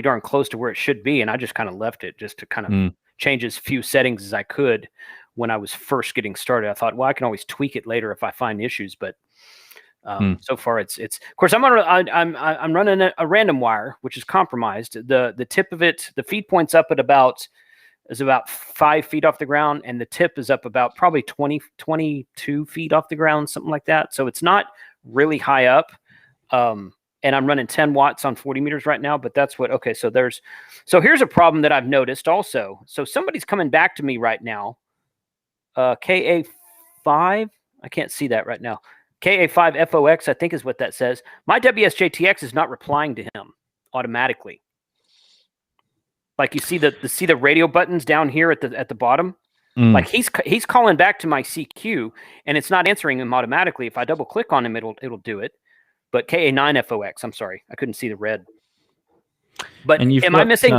darn close to where it should be, and I just kind of left it just to kind of change as few settings as I could when I was first getting started. I thought, well, I can always tweak it later if I find issues, but so far it's of course I'm running a random wire, which is compromised. The tip of it, the feed point's up at about 5 feet off the ground, and the tip is up about probably 22 feet off the ground, something like that. So it's not really high up. And I'm running 10 watts on 40 meters right now, but that's what, so here's a problem that I've noticed also. So somebody's coming back to me right now. KA5, I can't see that right now. KA5FOX, I think is what that says. My WSJT-x is not replying to him automatically. Like you see the radio buttons down here at the bottom. Like he's calling back to my CQ and it's not answering him automatically. If I double click on him, it'll do it. But KA9FOX, I'm sorry, I couldn't see the red. But am I missing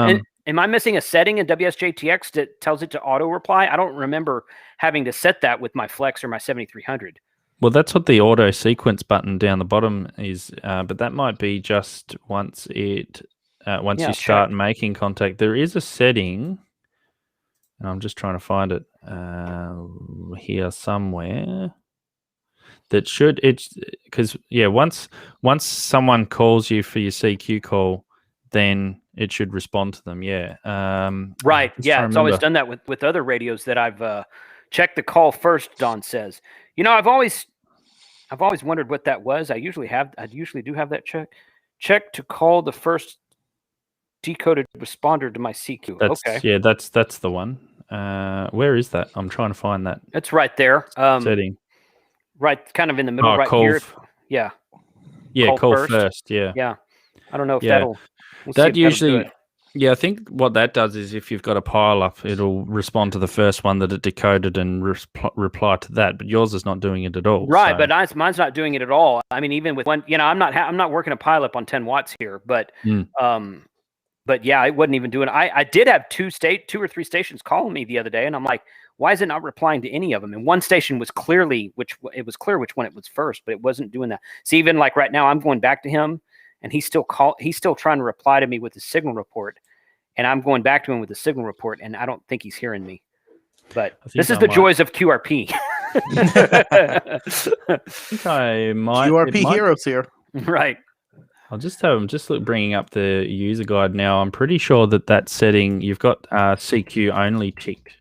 a setting in WSJT-x that tells it to auto reply? I don't remember having to set that with my Flex or my 7300. Well, that's what the auto sequence button down the bottom is, but that might be just once you start making contact. There is a setting, and I'm just trying to find it here somewhere. That should once someone calls you for your CQ call, then it should respond to them. Yeah. Right. Yeah. It's always done that with other radios that I've checked the call first. Don says, I've always wondered what that was. I usually do have that check to call the first decoded responder to my CQ. Yeah, that's the one. Where is that? I'm trying to find that. It's right there. Setting. Right, kind of in the middle, right here. Yeah. Yeah, call first. Yeah. Yeah. I don't know if that'll. That usually. Yeah, I think what that does is if you've got a pile up, it'll respond to the first one that it decoded and reply to that. But yours is not doing it at all. Right, but mine's not doing it at all. I mean, even with one, I'm not working a pile up on 10 watts here, but yeah, I wasn't even doing it. I did have two or three stations calling me the other day, and I'm like, why is it not replying to any of them? And one station was clear which one it was first, but it wasn't doing that. See, even like right now, I'm going back to him, and he's still trying to reply to me with the signal report. and I'm going back to him with the signal report, and I don't think he's hearing me. But this is I the might. joys of QRP. I think I might. QRP heroes here. Right. I'm just bringing up the user guide now. I'm pretty sure that setting, you've got CQ only ticked.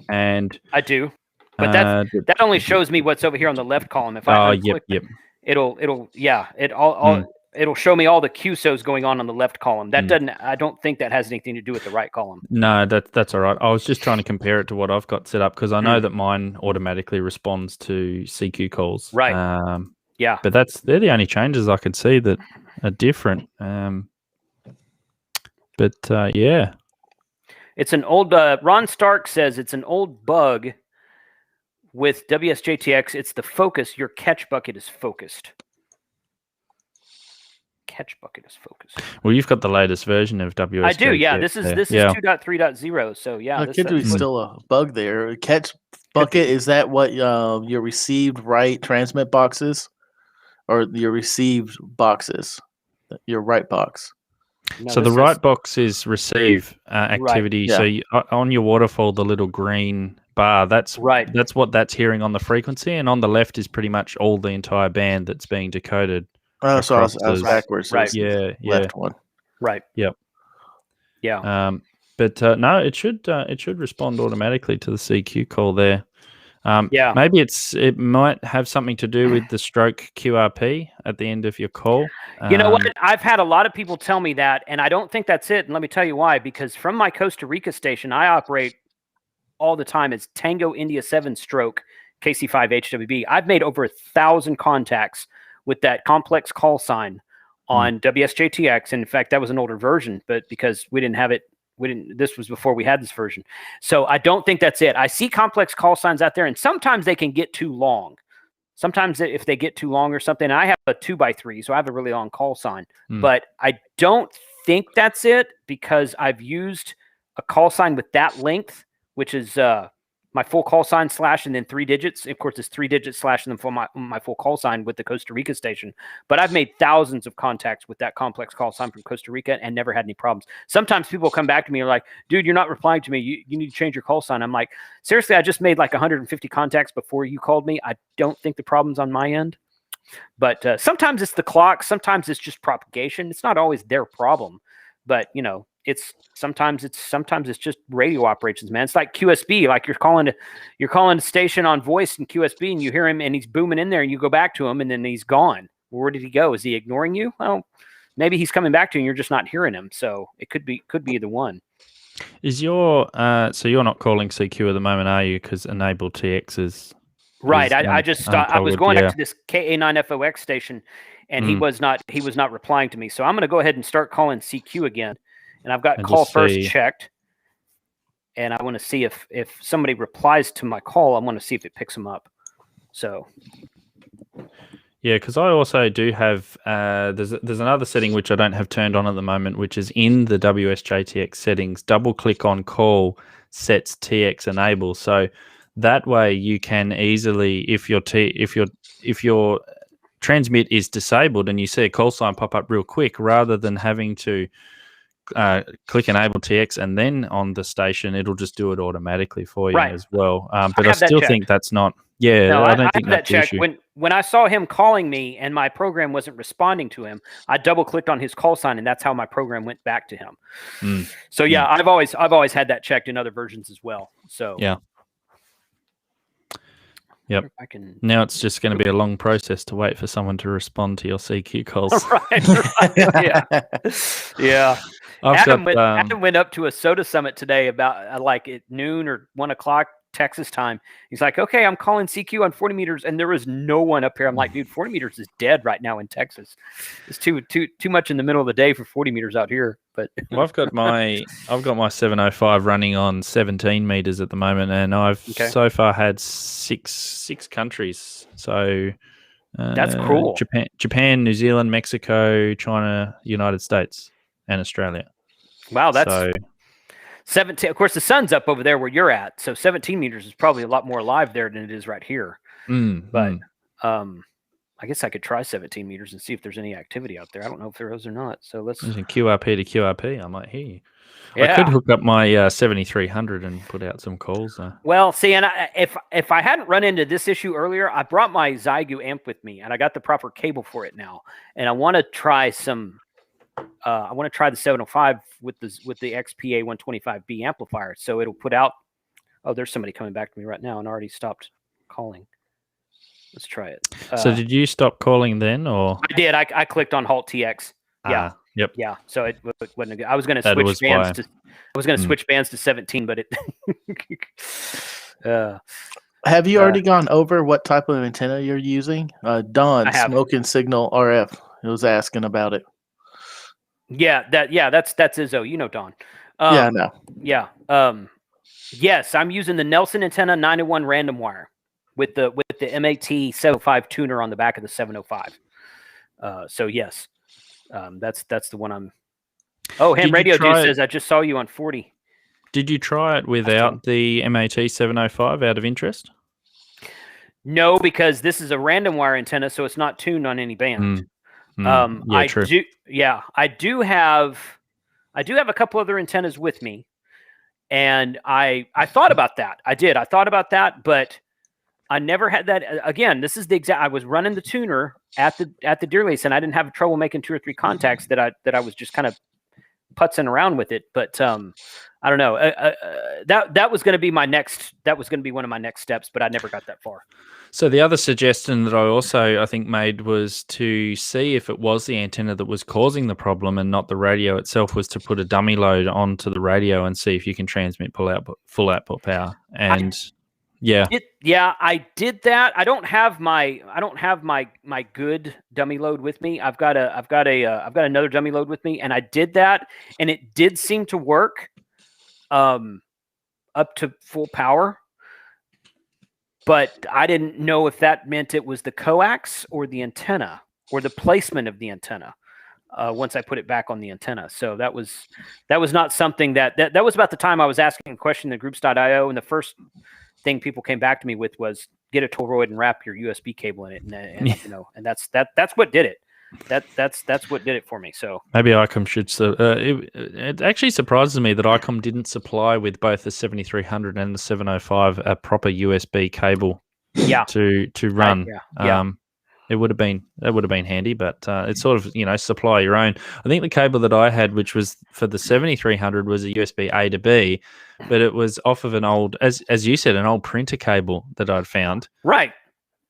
And I do. But that only shows me what's over here on the left column. If I unclick, it'll show me all the QSOs going on the left column. That doesn't. I don't think that has anything to do with the right column. No, that's all right. I was just trying to compare it to what I've got set up because I know that mine automatically responds to CQ calls. Right. Yeah. But they're the only changes I could see that are different. Yeah. It's an old. Ron Stark says it's an old bug with WSJT-x. It's the focus. Your catch bucket is focused. Catch bucket is focused. Well, you've got the latest version of WSJT. I do. Yeah. This is 2.3.0. So yeah. There could be still a bug there. Catch bucket, is that what your received write transmit boxes, or your received boxes, your write box? No, so the write box is receive activity. Right. So on your waterfall, the little green bar, that's what that's hearing on the frequency, and on the left is pretty much all the entire band that's being decoded. Oh, so I was backwards. Right. Yeah. Left one. Right. Yep. Yeah. But no, it should respond automatically to the CQ call there. Maybe it might have something to do with the stroke QRP at the end of your call. You know what? I've had a lot of people tell me that, and I don't think that's it. And let me tell you why. Because from my Costa Rica station, I operate all the time as Tango India 7 stroke KC5 HWB. I've made over 1,000 contacts with that complex call sign on WSJT-x. And in fact, that was an older version, but because we didn't have it, this was before we had this version. So I don't think that's it. I see complex call signs out there, and sometimes they can get too long. Sometimes if they get too long or something, I have a 2x3, so I have a really long call sign. But I don't think that's it, because I've used a call sign with that length, which is my full call sign / and then 3 digits. Of course, it's 3 digits / and then my full call sign with the Costa Rica station. But I've made thousands of contacts with that complex call sign from Costa Rica and never had any problems. Sometimes people come back to me and are like, dude, you're not replying to me. You need to change your call sign. I'm like, seriously, I just made like 150 contacts before you called me. I don't think the problem's on my end. But sometimes it's the clock. Sometimes it's just propagation. It's not always their problem. But, you know, sometimes it's just radio operations, man. It's like QSB, like you're calling a station on voice in QSB, and you hear him and he's booming in there, and you go back to him and then he's gone. Where did he go? Is he ignoring you? Well, maybe he's coming back to you and you're just not hearing him. So it could be either one. Is your so you're not calling CQ at the moment, are you? Because Enable TX is right. I was going up to this KA9FOX station, and he was not replying to me. So I'm going to go ahead and start calling CQ again. And I've got call first checked, and I want to see if somebody replies to my call. I want to see if it picks them up. So, yeah, because I also do have there's another setting which I don't have turned on at the moment, which is in the WSJT-x settings. Double click on call sets TX enable, so that way you can easily, if your transmit is disabled and you see a call sign pop up real quick, rather than having to click enable TX and then on the station, it'll just do it automatically for you as well. But I still think that's not. Yeah, no, I don't think that's that check. When I saw him calling me and my program wasn't responding to him, I double clicked on his call sign, and that's how my program went back to him. So yeah, I've always had that checked in other versions as well. So yeah. Yep. Now it's just going to be a long process to wait for someone to respond to your CQ calls. Right. Yeah. Adam went up to a soda summit today about like at noon or 1 o'clock Texas time. He's like, okay, I'm calling CQ on 40 meters, and there was no one up here. I'm like, dude, 40 meters is dead right now in Texas. It's too much in the middle of the day for 40 meters out here. But well, I've got my 705 running on 17 meters at the moment, and I've so far had six countries. So that's cool. Japan, New Zealand, Mexico, China, United States, and Australia. Wow, that's 17. Of course, the sun's up over there where you're at, so 17 meters is probably a lot more alive there than it is right here. But I guess I could try 17 meters and see if there's any activity out there. I don't know if there is or not. So let's. Using QRP to QRP, I might hear you. Yeah. I could hook up my 7300 and put out some calls. Well, see, and if I hadn't run into this issue earlier, I brought my Zygu amp with me, and I got the proper cable for it now. And I want to try some. I want to try the 705 with the XPA 125B amplifier, so it'll put out. Oh, there's somebody coming back to me right now and already stopped calling. Let's try it. So did you stop calling then, or? I did. I clicked on Halt TX. Yeah. Yep. Yeah. So it wasn't good. I was going to switch bands to. I was going to switch bands to 17, but it. Have you already gone over what type of antenna you're using? Don, Smoking Signal RF, was asking about it. Yeah. That's Izzo. You know Don. Yeah, I know. Yeah. Yes, I'm using the Nelson antenna 9-to-1 random wire with the MAT-705 tuner on the back of the 705. So yes, that's the one I'm. Oh, Hamradio dude says I just saw you on 40. Did you try it without the MAT-705 out of interest? No, because this is a random wire antenna, so it's not tuned on any band. Yeah, true. I do have a couple other antennas with me, and I thought about that. I thought about that, but I never had that. Again, this is the exact. I was running the tuner at the deer lease, and I didn't have trouble making 2 or 3 contacts that I was just kind of putzing around with it. But I don't know. That was going to be my next. That was going to be one of my next steps, but I never got that far. So the other suggestion that I think made was to see if it was the antenna that was causing the problem and not the radio itself, was to put a dummy load onto the radio and see if you can transmit full output power. And I did that. I don't have my good dummy load with me. I've got another dummy load with me, and I did that, and it did seem to work up to full power. But I didn't know if that meant it was the coax or the antenna or the placement of the antenna once I put it back on the antenna. So that was not something that was about the time I was asking a question in groups.io, and the first thing people came back to me with was get a Toroid and wrap your USB cable in it, and that's what did it. That's what did it for me. So maybe Icom should. It actually surprises me that Icom didn't supply with both the 7300 and the 705 a proper USB cable. Yeah. To run. It would have been handy, but it's sort of supply your own. I think the cable that I had, which was for the 7300, was a USB A to B, but it was off of an old, as you said, an old printer cable that I'd found. Right.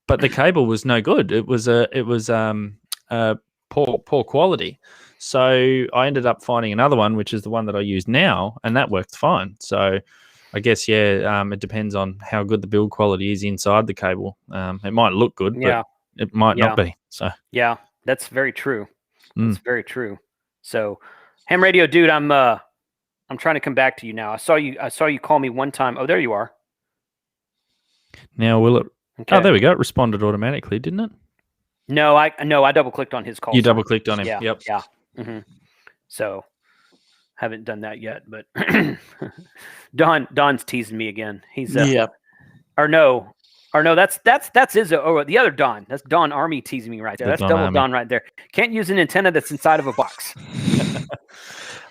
But the cable was no good. It was poor quality. So I ended up finding another one, which is the one that I use now, and that worked fine. So I guess, it depends on how good the build quality is inside the cable. It might look good, but it might not be. So yeah, that's very true. That's very true. So Hamradio dude, I'm trying to come back to you now. I saw you call me one time. Oh, there you are. Now will it? Okay. Oh, there we go. It responded automatically, didn't it? No, I double clicked on his call. You double clicked on him. Yeah. Yep. Yeah. Mm-hmm. So haven't done that yet, but Don's teasing me again. He's or no, that's Izzo. Oh, the other Don. That's Don Army teasing me right there. That's double Army. Don right there. Can't use an antenna that's inside of a box.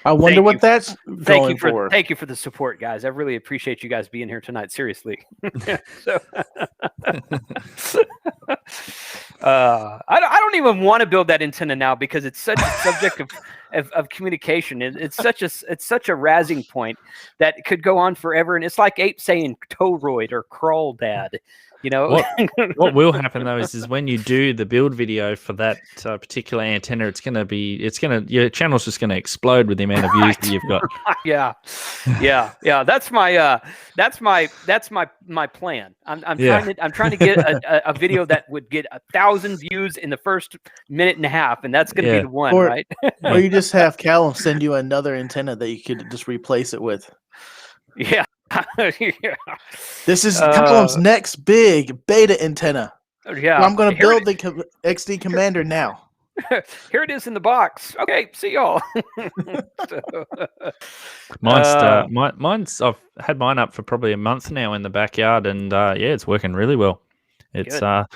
I wonder what that's going for. Thank you for the support, guys. I really appreciate you guys being here tonight. Seriously. I don't even want to build that antenna now because it's such a subject of communication. It's such a razzing point that it could go on forever, and it's like Ape saying Toroid or Crawdad. What will happen though is when you do the build video for that particular antenna, your channel's just gonna explode with the amount of views that you've got. Yeah. That's my plan. I'm trying to get a video that would get 1,000 views in the first minute and a half, and that's gonna be the one, right? Or you just have Callum send you another antenna that you could just replace it with. Yeah. This is Callum's next big beta antenna. Yeah, I'm going to build the XD Commander now. Here it is in the box. Okay, see y'all. Mine's I've had mine up for probably a month now in the backyard, and it's working really well. It's but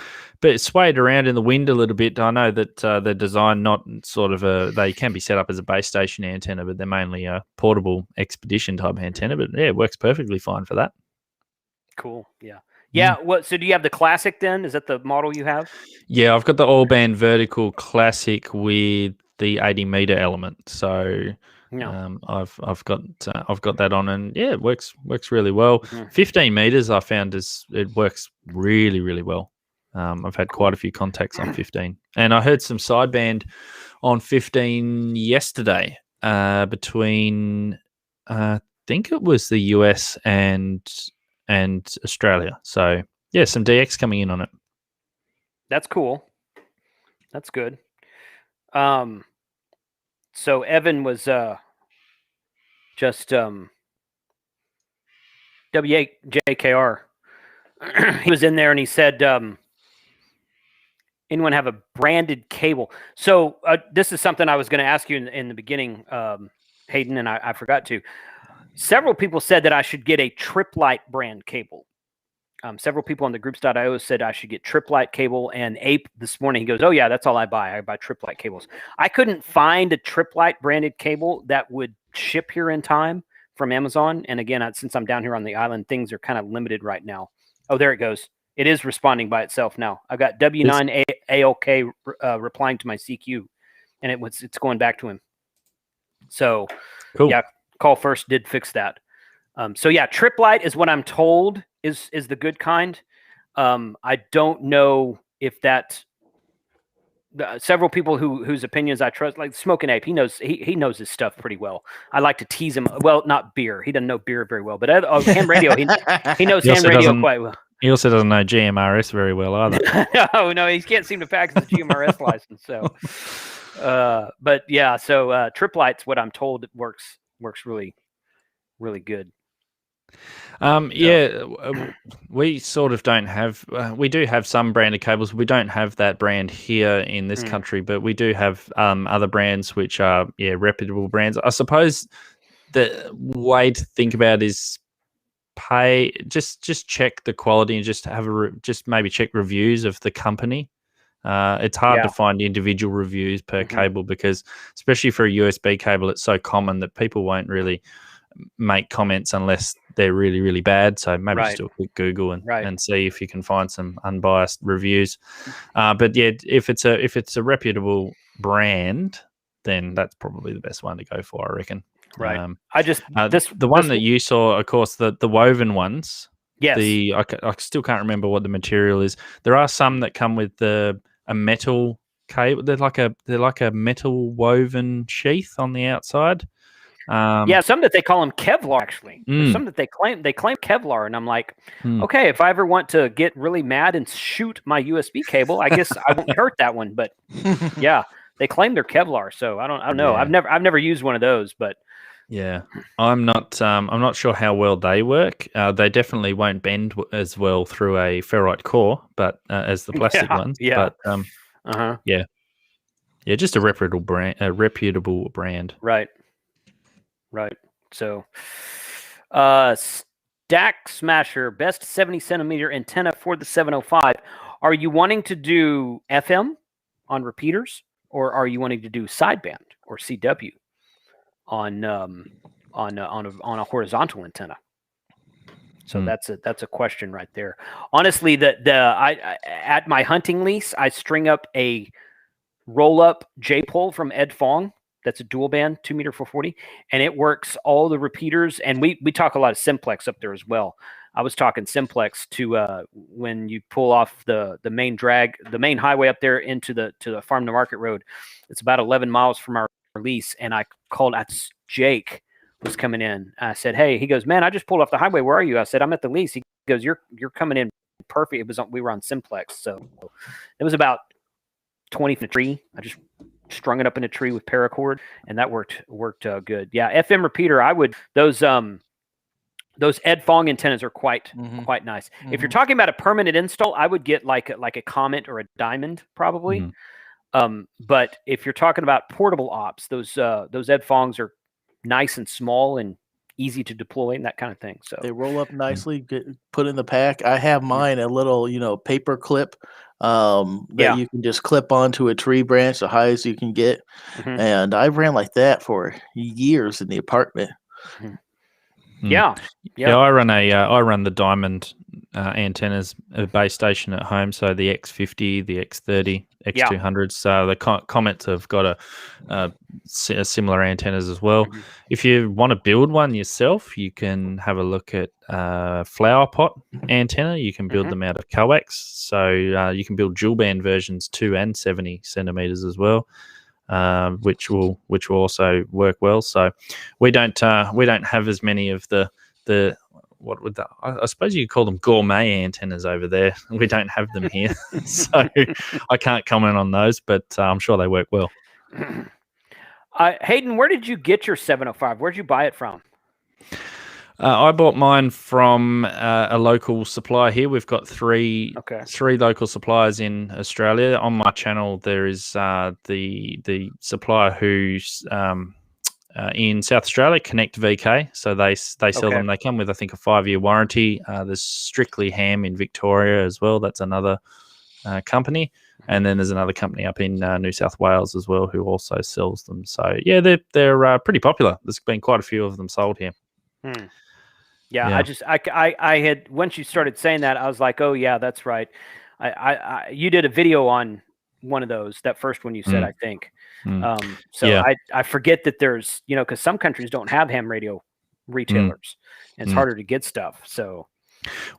it's swayed around in the wind a little bit. I know that they're designed not sort of they can be set up as a base station antenna, but they're mainly a portable expedition type antenna. But yeah, it works perfectly fine for that. Cool. Yeah. Yeah. What? So do you have the classic then? Is that the model you have? Yeah, I've got the all band vertical classic with the 80-meter element. So I've got that on, and yeah, it works really well. 15 meters I found it works really, really well. I've had quite a few contacts on 15, and I heard some sideband on 15 yesterday between I think it was the US and Australia. So yeah, some DX coming in on it. That's cool. That's good. So Evan was just WJKR. He was in there and he said, anyone have a branded cable? So this is something I was going to ask you in the beginning, Hayden, and I forgot to. Several people said that I should get a Triplite brand cable. Several people on the groups.io said I should get Triplite cable, and Ape this morning, he goes, oh yeah, that's all I buy. I buy Triplite cables. I couldn't find a Triplite branded cable that would ship here in time from Amazon. And again, since I'm down here on the island, things are kind of limited right now. Oh, there it goes. It is responding by itself now. I've got W9ALK replying to my CQ, and it's going back to him. So cool. Yeah, call first did fix that. So yeah, Triplite is what I'm told is the good kind. I don't know if that. Several people whose opinions I trust, like Smoking Ape, he knows his stuff pretty well. I like to tease him. Well, not beer. He doesn't know beer very well, but Hamradio, he knows Hamradio quite well. He also doesn't know GMRS very well either. No, he can't seem to pass his GMRS license. So, but yeah, so Triplite's what I'm told works really, really good. We sort of don't have. We do have some branded cables. We don't have that brand here in this country, but we do have other brands which are reputable brands. I suppose the way to think about it is just check the quality and just have just maybe check reviews of the company. It's hard to find individual reviews per cable because, especially for a USB cable, it's so common that people won't really make comments unless they're really, really bad. So maybe just do a quick Google and see if you can find some unbiased reviews. But yeah, if it's a reputable brand, then that's probably the best one to go for, I reckon. Right. The one that you saw, of course, the woven ones. Yes. I still can't remember what the material is. There are some that come with a metal cable. They're like a metal woven sheath on the outside. Some that they call them Kevlar, actually. Some that they claim Kevlar, and I'm like, okay, if I ever want to get really mad and shoot my USB cable, I guess I won't hurt that one. But yeah, they claim they're Kevlar, so I don't know. I've never used one of those, but yeah, I'm not sure how well they work. They definitely won't bend as well through a ferrite core, but as the plastic ones. Yeah. But yeah, just a reputable brand. Right. So, Stack Smasher, best 70 centimeter antenna for the 705. Are you wanting to do FM on repeaters, or are you wanting to do sideband or CW on a horizontal antenna? So that's a question right there. Honestly, I at my hunting lease, I string up a roll up J-pole from Ed Fong. That's a dual band, 2 meter 440, and it works all the repeaters. And we talk a lot of simplex up there as well. I was talking simplex to when you pull off the main highway up there to the farm to market road. It's about 11 miles from our lease, and I called. Jake was coming in. I said, "Hey," he goes, "Man, I just pulled off the highway. Where are you?" I said, "I'm at the lease." He goes, "You're coming in perfect." We were on simplex, so it was about 20 feet tree. I just strung it up in a tree with paracord, and that worked good. Yeah, FM repeater. I would those Ed Fong antennas are quite nice. If you're talking about a permanent install, I would get like a Comet or a Diamond probably. But if you're talking about portable ops, those Ed Fongs are nice and small and easy to deploy and that kind of thing. So they roll up nicely, get put in the pack. I have mine a little, paper clip that you can just clip onto a tree branch, the highest you can get. And I ran like that for years in the apartment. Yeah. I run the diamond antennas base station at home. So the X50, the X30, X200. So the Comets have got a similar antennas as well. If you want to build one yourself, you can have a look at flower pot antenna. You can build them out of coax. So you can build dual band versions 2 and 70 centimeters as well. Which will also work well. So we don't have as many of the I suppose you could call them gourmet antennas over there. We don't have them here, so I can't comment on those. But I'm sure they work well. Hayden, where did you get your 705? Where'd you buy it from? I bought mine from a local supplier here. We've got three local suppliers in Australia. On my channel, there is the supplier who's in South Australia, Connect VK. So they sell them. They come with, I think, a 5-year warranty. There's Strictly Ham in Victoria as well. That's another company. And then there's another company up in New South Wales as well who also sells them. So yeah, they're pretty popular. There's been quite a few of them sold here. Yeah, I had, once you started saying that, I was like, oh yeah, that's right. You did a video on one of those, that first one you said, I think. I forget that there's, because some countries don't have ham radio retailers. And it's harder to get stuff. So,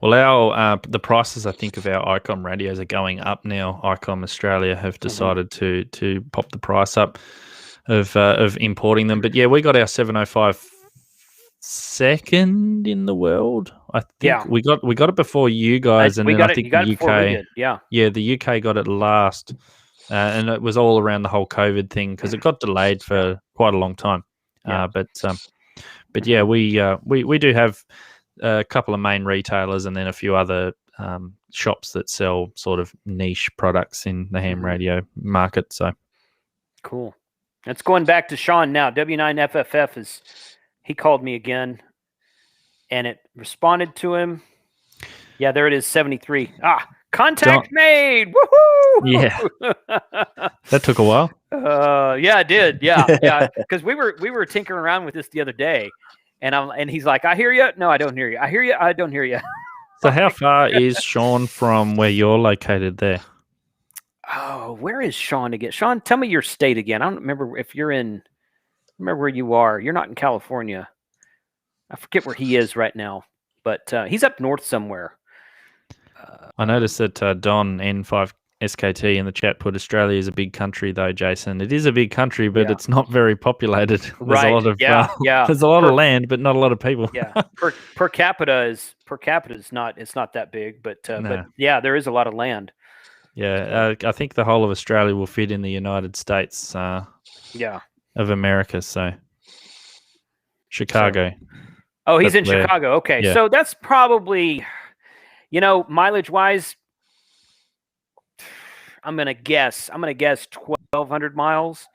well, the prices, I think, of our Icom radios are going up now. Icom Australia have decided to pop the price up of importing them. But yeah, we got our 705 second in the world. I think we got it before you guys, and then I think the UK, the UK got it last, and it was all around the whole COVID thing because it got delayed for quite a long time. But yeah, we do have a couple of main retailers and then a few other shops that sell sort of niche products in the ham radio market. So cool. That's going back to Sean now. W9FFF he called me again, and it responded to him. Yeah, there it is, 73. Contact made. Woohoo! Yeah, that took a while. Yeah, it did. Yeah, because we were tinkering around with this the other day, and he's like, "I hear you." No, I don't hear you. I hear you. I don't hear you. So, how far is Sean from where you're located there? Oh, where is Sean again? Sean, tell me your state again. I don't remember if you're in. Remember where you are. You're not in California. I forget where he is right now, but he's up north somewhere. I noticed that Don N5SKT in the chat put Australia is a big country, though, Jason. It is a big country, but it's not very populated. There's a lot of there's a lot of land, but not a lot of people. per capita is not, it's not that big, but yeah, there is a lot of land. Yeah, I think the whole of Australia will fit in the United States. Of America, so Chicago. He's in Chicago. Okay, so that's probably, mileage wise, I'm gonna guess 1,200 miles.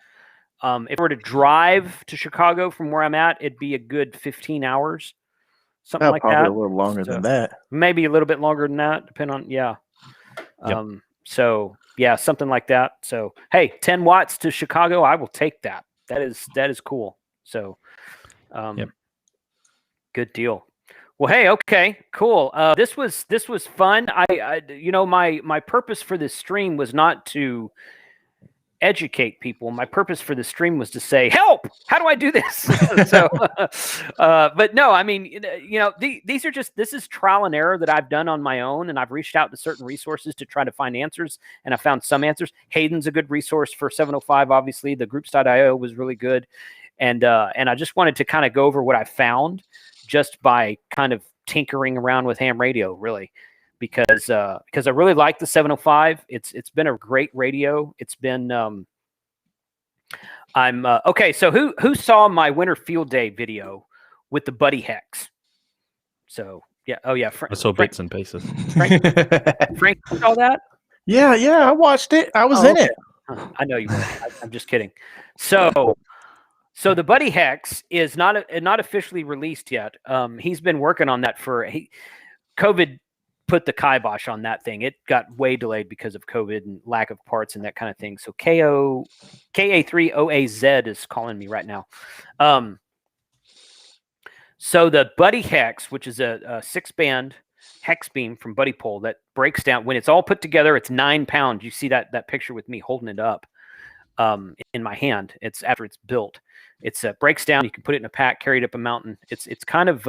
If I were to drive to Chicago from where I'm at, it'd be a good 15 hours, something like that. A little longer than that. Maybe a little bit longer than that, depending on So yeah, something like that. So hey, 10 watts to Chicago, I will take that. That is cool. So, good deal. Well, hey, okay, cool. This was fun. My purpose for this stream was not to educate people. My purpose for the stream was to say, help, how do I do this? So, but no, I mean, these are this is trial and error that I've done on my own. And I've reached out to certain resources to try to find answers. And I found some answers. Hayden's a good resource for 705. Obviously the groups.io was really good. And I just wanted to kind of go over what I found just by kind of tinkering around with ham radio, really. Because I really like the 705. It's been a great radio. It's been okay. So who saw my winter field day video with the Buddy Hex? So yeah, I saw bits and pieces. Frank saw that? Yeah, I watched it. I was in it. I know you were. I'm just kidding. So So the Buddy Hex is not officially released yet. He's been working on that COVID put the kibosh on that thing. It got way delayed because of COVID and lack of parts and that kind of thing. So KA3OAZ is calling me right now. So the Buddy Hex, which is a 6-band hex beam from Buddy Pole that breaks down when it's all put together. It's 9 pounds. You see that picture with me holding it up in my hand. It's after it's built. It's breaks down. You can put it in a pack, carry it up a mountain. It's kind of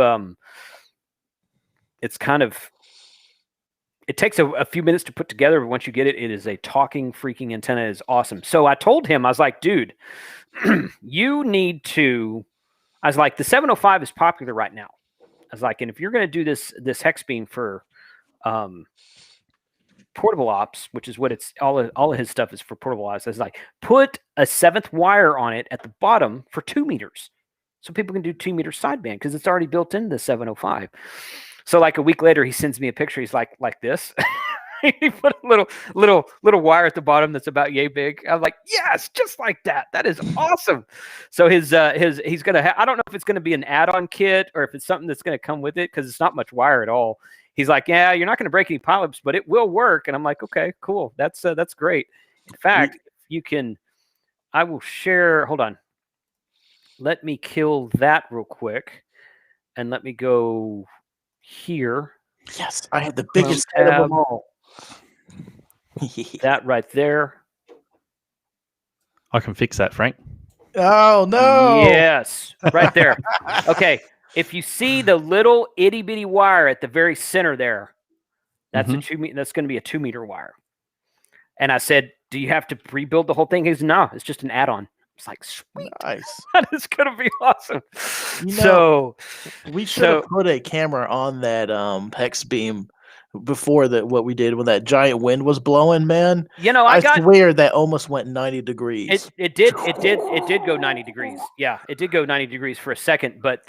it takes a few minutes to put together, but once you get it, it is a talking freaking antenna. It is awesome. So I told him, I was like, dude, you need to. I was like, the 705 is popular right now. I was like, and if you're going to do this hex beam for portable ops, which is what it's all of his stuff is for portable ops. I was like, put a 7th wire on it at the bottom for 2 meters, so people can do 2 meter sideband because it's already built into the 705. So like a week later, he sends me a picture. He's like this. He put a little wire at the bottom that's about yay big. I'm like, yes, just like that. That is awesome. So he's gonna. I don't know if it's gonna be an add-on kit or if it's something that's gonna come with it because it's not much wire at all. He's like, yeah, you're not gonna break any polyps, but it will work. And I'm like, okay, cool. That's great. In fact, you can. I will share. Hold on. Let me kill that real quick, and let me go here. Yes, I had the biggest head of them all. That right there. I can fix that, Frank. Oh no! Yes, right there. Okay, if you see the little itty bitty wire at the very center there, that's that's going to be a 2 meter wire. And I said, "Do you have to rebuild the whole thing?" He goes, "No, it's just an add-on." It's like, sweet, nice. That is going to be awesome. So we should have put a camera on that hex beam before what we did when that giant wind was blowing, man. I swear that almost went 90 degrees. It did go 90 degrees. Yeah, it did go 90 degrees for a second. But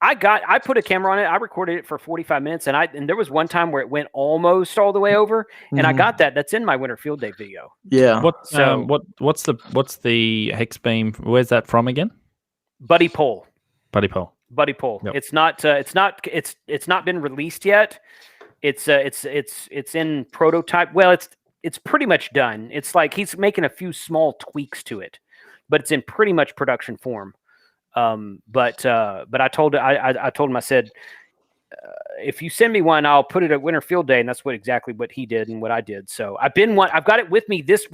I put a camera on it. I recorded it for 45 minutes, and there was one time where it went almost all the way over, and I got that. That's in my winter field day video. Yeah. What's the hex beam? Where's that from again? Buddy Pole. Buddy Pole. Buddy Pole. Yep. It's not been released yet. It's in prototype. Well, it's pretty much done. It's like he's making a few small tweaks to it, but it's in pretty much production form. But I told him, I said, if you send me one, I'll put it at winter field day. And that's exactly what he did and what I did. So I've got it with me this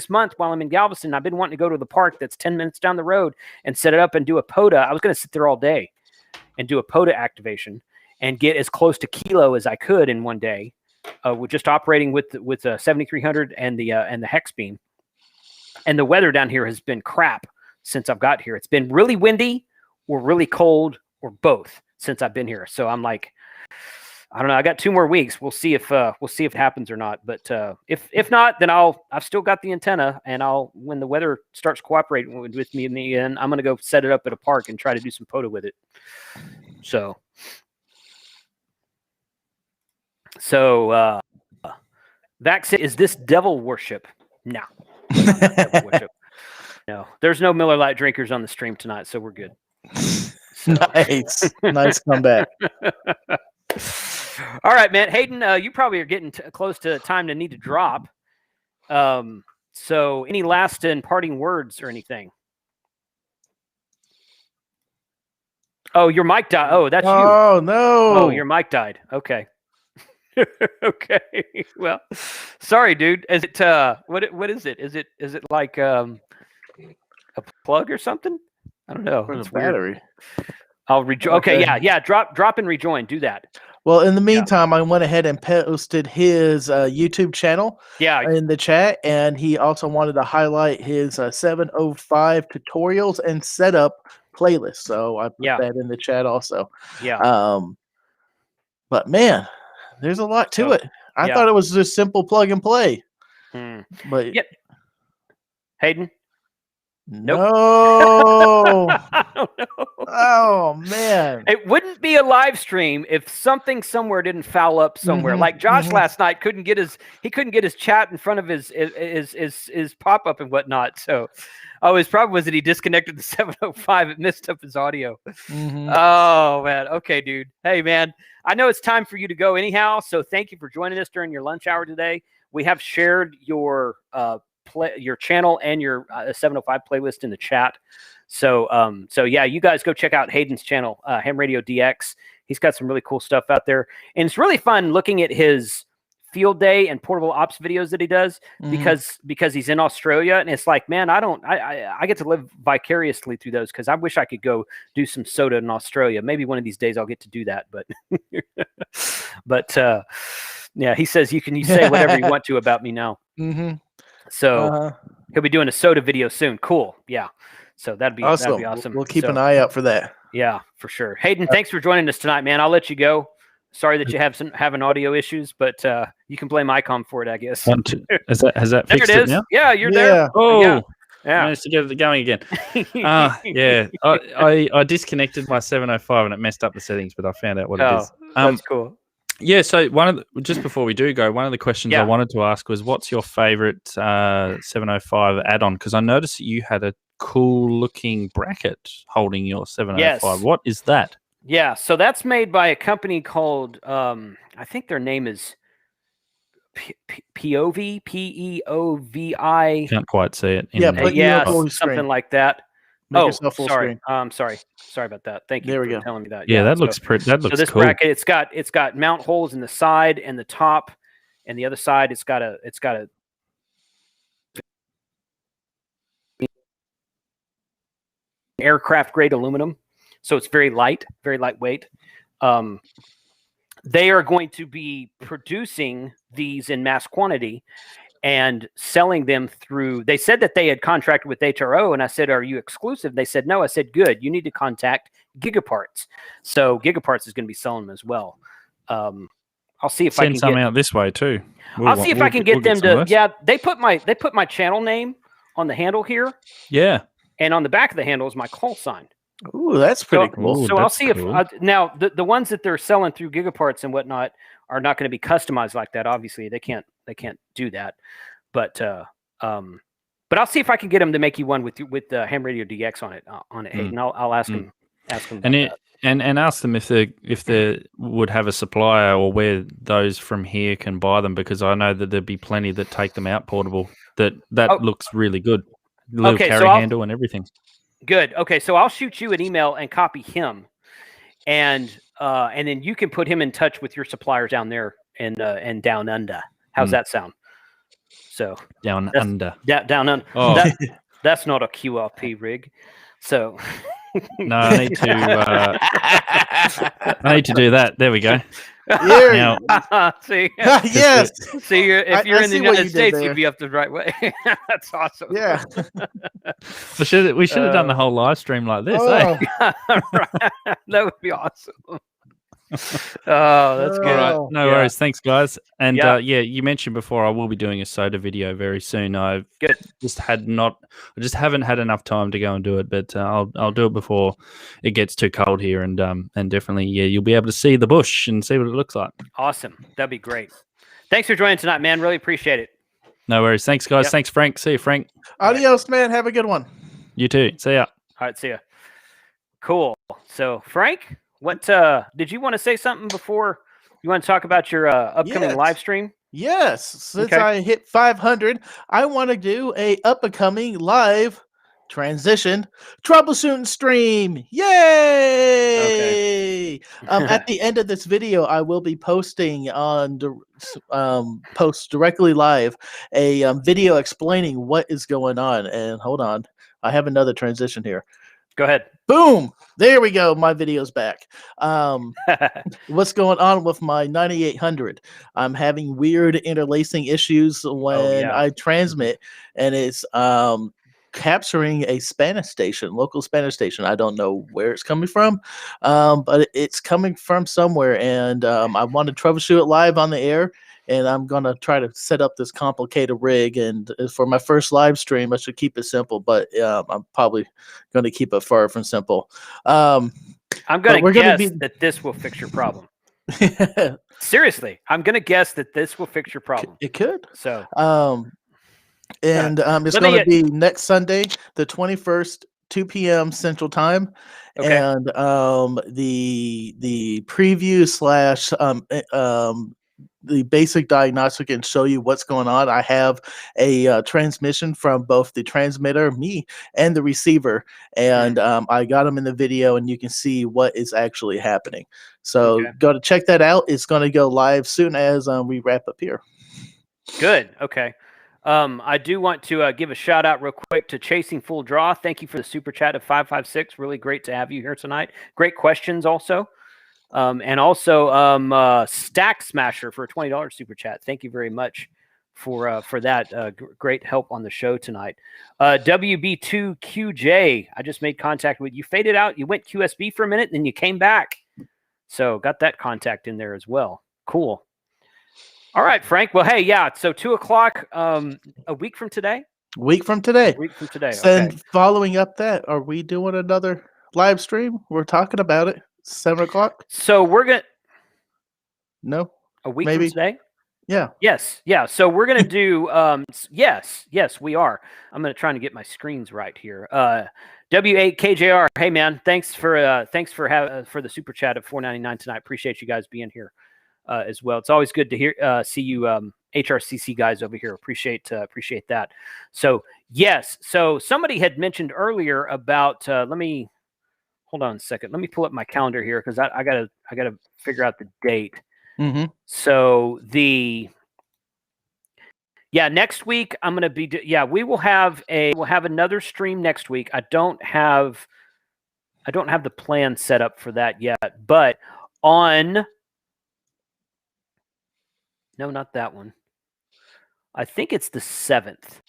month while I'm in Galveston. I've been wanting to go to the park that's 10 minutes down the road and set it up and do a POTA. I was going to sit there all day and do a POTA activation and get as close to kilo as I could in one day, with just operating with 7300 and the hex beam. And the weather down here has been crap since I've got here. It's been really windy or really cold or both since I've been here. So I'm like, I don't know. I got 2 more weeks. We'll see if it happens or not. But if not, then I've still got the antenna, and when the weather starts cooperating with me again, I'm gonna go set it up at a park and try to do some POTA with it. So Vax, is this devil worship? No. Devil worship. No, there's no Miller Lite drinkers on the stream tonight, so we're good. So. Nice comeback. All right, man. Hayden, you probably are getting close to time to need to drop. So any last and parting words or anything? Oh, your mic died. Oh, that's you. Oh, no. Oh, your mic died. Okay. Okay. Well, sorry, dude. Is it what is it? Is it like a plug or something? I don't know. It's battery. I'll rejoin. Okay, yeah. Drop and rejoin. Do that. Well, in the meantime, I went ahead and posted his YouTube channel in the chat, and he also wanted to highlight his 705 tutorials and setup playlist. So I put that in the chat also. Yeah. But man, there's a lot to it. I thought it was just simple plug and play. But Hayden, Nope. No. I don't know. Oh man. It wouldn't be a live stream if something somewhere didn't foul up somewhere. Like Josh last night couldn't get his chat in front of his pop up and whatnot. So, his problem was that he disconnected the 705. It messed up his audio. Oh man. Okay, dude. Hey man, I know it's time for you to go anyhow. So thank you for joining us during your lunch hour today. We have shared your your channel and your 705 playlist in the chat. So yeah, you guys go check out Hayden's channel, Hamradio DX. He's got some really cool stuff out there, and it's really fun looking at his field day and portable ops videos that he does because he's in Australia, and it's like, man, I get to live vicariously through those because I wish I could go do some soda in Australia. Maybe one of these days I'll get to do that, but yeah, he says you say whatever you want to about me now. So he'll be doing a soda video soon. Cool. Yeah. So that'd be awesome. We'll keep an eye out for that. Yeah, for sure. Hayden, thanks for joining us tonight, man. I'll let you go. Sorry that you have having audio issues, but you can blame Icom for it, I guess. Has that fixed it now? Yeah, you're there. Oh, yeah. Managed to get it going again. Yeah, I disconnected my 705 and it messed up the settings, but I found out what it is. That's cool. Yeah, so just before we do go, one of the questions I wanted to ask was, what's your favorite 705 add-on? Because I noticed that you had a cool-looking bracket holding your 705. Yes. What is that? Yeah, so that's made by a company called, I think their name is POV, P-E-O-V-I. Can't quite see it. Something like that. Sorry. Sorry about that. Thank you for telling me that. Yeah, that looks pretty. That looks so this cool. bracket, it's got mount holes in the side and the top, and the other side it's got a aircraft grade aluminum, so it's very lightweight. They are going to be producing these in mass quantity and selling them through. They said that they had contracted with HRO, and I said, "Are you exclusive?" They said, "No." I said, "Good. You need to contact Gigaparts." So Gigaparts is going to be selling them as well. I'll see if I can send some out this way too. I'll see if I can get them to. Yeah, they put my channel name on the handle here. Yeah, and on the back of the handle is my call sign. Ooh, that's pretty cool. So I'll see if now the ones that they're selling through Gigaparts and whatnot are not going to be customized like that. Obviously, they can't do that. But I'll see if I can get them to make you one with Hamradio DX on it. Hayden, I'll ask them. And ask them if they would have a supplier or where those from here can buy them, because I know that there'd be plenty that take them out portable. That looks really good. Little carry handle and everything. Good. Okay, so I'll shoot you an email and copy him, and then you can put him in touch with your suppliers down there and down under. How's that sound? So down under. Down under. Oh. That's not a QRP rig. So no, I need to do that. There we go. Now, see, yes. See, if you're in the United States, you'd be up the right way. That's awesome. Yeah. We should have done the whole live stream like this. Right. That would be awesome. Oh, that's good. All right. No worries. Thanks, guys. And you mentioned before I will be doing a soda video very soon. I just haven't had enough time to go and do it, but I'll do it before it gets too cold here, and definitely you'll be able to see the bush and see what it looks like. Awesome. That'd be great. Thanks for joining tonight, man. Really appreciate it. No worries. Thanks, guys. Thanks, Frank. See you, Frank. Adios, man. Have a good one. You too. See ya. All right. See ya. Cool. So, Frank, what did you want to say something before you want to talk about your upcoming live stream? Yes. Since I hit 500, I want to do a up-and-coming live transition troubleshooting stream. Yay! At the end of this video, I will be posting on post directly live a video explaining what is going on. And hold on, I have another transition here. Go ahead. Boom! There we go. My video's back. What's going on with my 9800? I'm having weird interlacing issues when I transmit, and it's capturing a Spanish station, local Spanish station. I don't know where it's coming from, but it's coming from somewhere, and I want to troubleshoot it live on the air and I'm gonna try to set up this complicated rig. And for my first live stream, I should keep it simple, but I'm probably going to keep it far from simple. I'm going to guess that this will fix your problem. Seriously, I'm going to guess that this will fix your problem. It could. So, it's going to be next Sunday, the 21st, 2 p.m. Central Time. Okay. And the preview / the basic diagnostic and show you what's going on. I have a transmission from both the transmitter, me, and the receiver, and I got them in the video, and you can see what is actually happening. So go to check that out. It's going to go live soon as we wrap up here. Good. Okay. I do want to give a shout out real quick to Chasing Full Draw. Thank you for the super chat of 556. Really great to have you here tonight. Great questions also. And also Stack Smasher for a $20 super chat. Thank you very much for that. Great help on the show tonight. WB2QJ, I just made contact with you. Faded out. You went QSB for a minute, then you came back. So got that contact in there as well. Cool. All right, Frank. Well, hey, yeah. So 2 o'clock a week from today? Week from today. Okay. And following up that, are we doing another live stream? We're talking about it. 7 o'clock. So we're gonna a week maybe from today. Yeah. Yes. Yeah. So we're gonna do yes, we are. I'm gonna try to get my screens right here. W8KJR. Hey man, thanks for the super chat of $4.99 tonight. Appreciate you guys being here as well. It's always good to see you HRCC guys over here. Appreciate that. So yes. So somebody had mentioned earlier about hold on a second. Let me pull up my calendar here because I gotta figure out the date. Mm-hmm. So next week I'm gonna be we'll have another stream next week. I don't have the plan set up for that yet, but no, not that one. I think it's the 7th.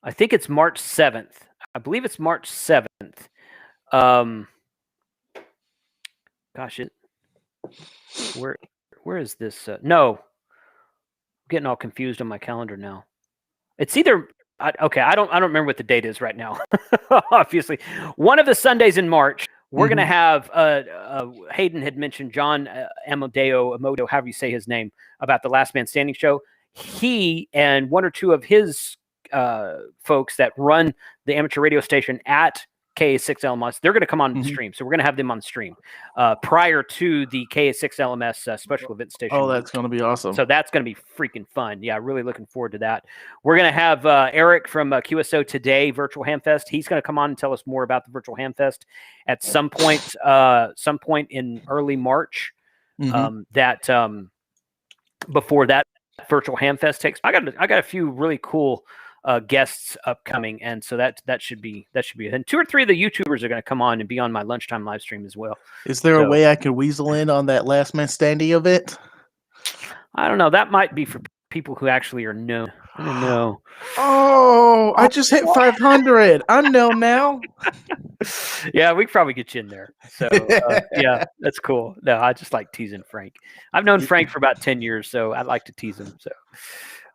I think it's March 7th. I believe it's March 7th. Where is this? No, I'm getting all confused on my calendar now. It's either I don't remember what the date is right now. Obviously, one of the Sundays in March, we're gonna have Hayden had mentioned John Amodo, however you say his name, about the Last Man Standing show. He and one or two of his folks that run the amateur radio station at KA6LMS, they're going to come on the stream. So we're going to have them on the stream prior to the KA6LMS special event station. Oh, that's going to be awesome. So that's going to be freaking fun. Yeah, really looking forward to that. We're going to have Eric from QSO Today Virtual Hamfest. He's going to come on and tell us more about the Virtual Hamfest at some point in early March. Before that Virtual Hamfest takes, I got a few really cool guests upcoming, and so that should be it. And 2 or 3 of the YouTubers are going to come on and be on my lunchtime live stream as well. Is there a way I can weasel in on that Last Man Standing event? I don't know. That might be for people who actually are known. I don't know. Oh, I just hit 500. I'm known now. Yeah, we could probably get you in there. So yeah, that's cool. No, I just like teasing Frank. I've known Frank for about 10 years, so I like to tease him. So.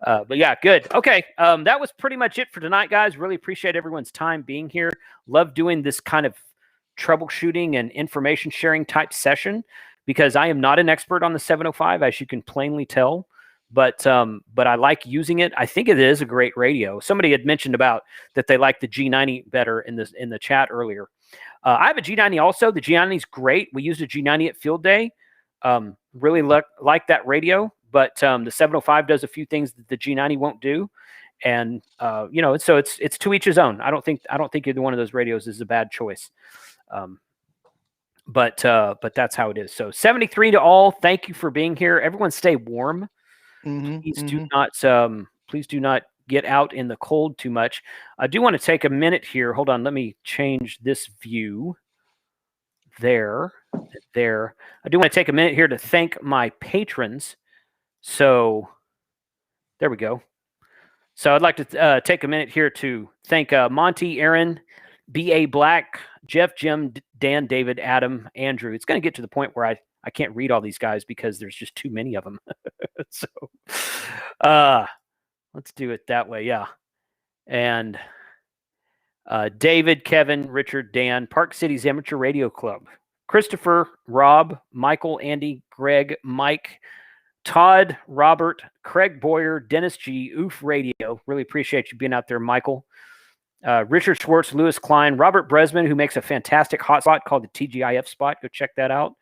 But yeah, good. Okay. That was pretty much it for tonight, guys. Really appreciate everyone's time being here. Love doing this kind of troubleshooting and information sharing type session because I am not an expert on the 705, as you can plainly tell, but I like using it. I think it is a great radio. Somebody had mentioned about that they like the G90 better in the chat earlier. I have a G90 also. The G90 is great. We used a G90 at Field Day. Really like that radio. But the 705 does a few things that the G90 won't do, and so it's to each his own. I don't think either one of those radios is a bad choice, but that's how it is. So 73 to all. Thank you for being here. Everyone, stay warm. Please do not get out in the cold too much. I do want to take a minute here. Hold on, let me change this view. There. I do want to take a minute here to thank my patrons. So there we go. So I'd like to take a minute here to thank Monty, Aaron, B.A. Black, Jeff, Jim, Dan, David, Adam, Andrew. It's going to get to the point where I I can't read all these guys because there's just too many of them. So let's do it that way. Yeah. And David, Kevin, Richard, Dan, Park City's Amateur Radio Club, Christopher, Rob, Michael, Andy, Greg, Mike, Todd, Robert, Craig Boyer, Dennis G, Oof Radio. Really appreciate you being out there, Michael. Richard Schwartz, Lewis Klein, Robert Bresman, who makes a fantastic hotspot called the TGIF spot. Go check that out.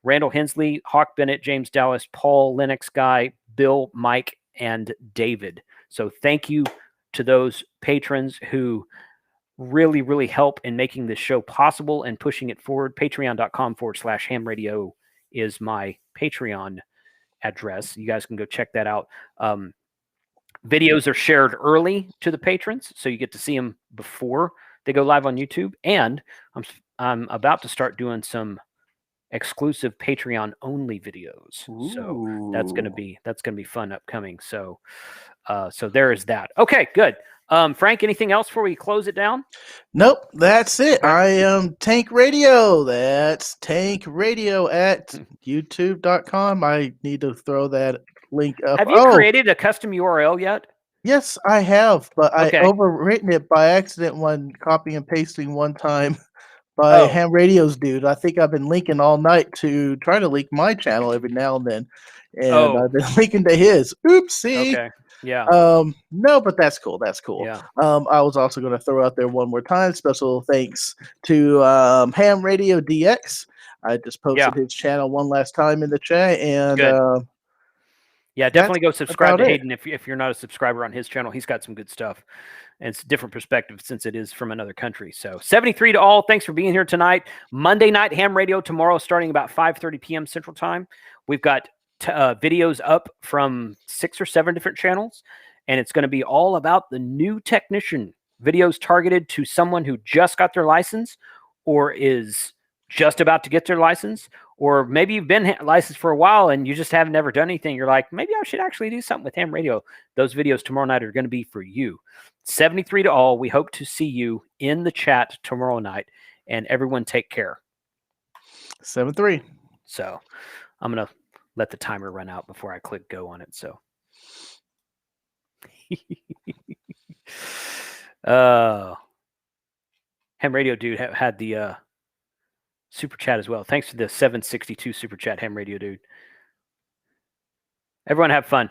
Randall Hensley, Hawk Bennett, James Dallas, Paul, Lennox Guy, Bill, Mike, and David. So thank you to those patrons who really, really help in making this show possible and pushing it forward. Patreon.com/hamradio is my Patreon address. You guys can go check that out. Videos are shared early to the patrons, so you get to see them before they go live on YouTube. And I'm about to start doing some exclusive Patreon only videos. Ooh. So that's gonna be fun upcoming. So there is that. Okay, good. Frank, anything else before we close it down? Nope, that's it. I am Tank Radio. That's Tank Radio at youtube.com. I need to throw that link up. Have you created a custom URL yet? Yes, I have, but I overwritten it by accident when copy and pasting one time by Ham Radio's dude. I think I've been linking all night to try to link my channel every now and then. And I've been linking to his. Oopsie. Okay. Yeah. No, but that's cool. That's cool. Yeah. I was also going to throw out there one more time. Special thanks to Hamradio DX. I just posted his channel one last time in the chat, and yeah, definitely go subscribe to Hayden if you're not a subscriber on his channel. He's got some good stuff, and it's a different perspective since it is from another country. So 73 to all. Thanks for being here tonight. Monday night Ham Radio tomorrow, starting about 5:30 p.m. Central Time. We've got videos up from 6 or 7 different channels, and it's going to be all about the new technician. Videos targeted to someone who just got their license or is just about to get their license, or maybe you've been licensed for a while and you just haven't ever done anything. You're like, maybe I should actually do something with Ham Radio. Those videos tomorrow night are going to be for you. 73 to all. We hope to see you in the chat tomorrow night, and everyone take care. 7-3. So I'm going to let the timer run out before I click go on it. So Ham Radio dude had the super chat as well. Thanks for the 762 super chat, Ham Radio dude. Everyone have fun.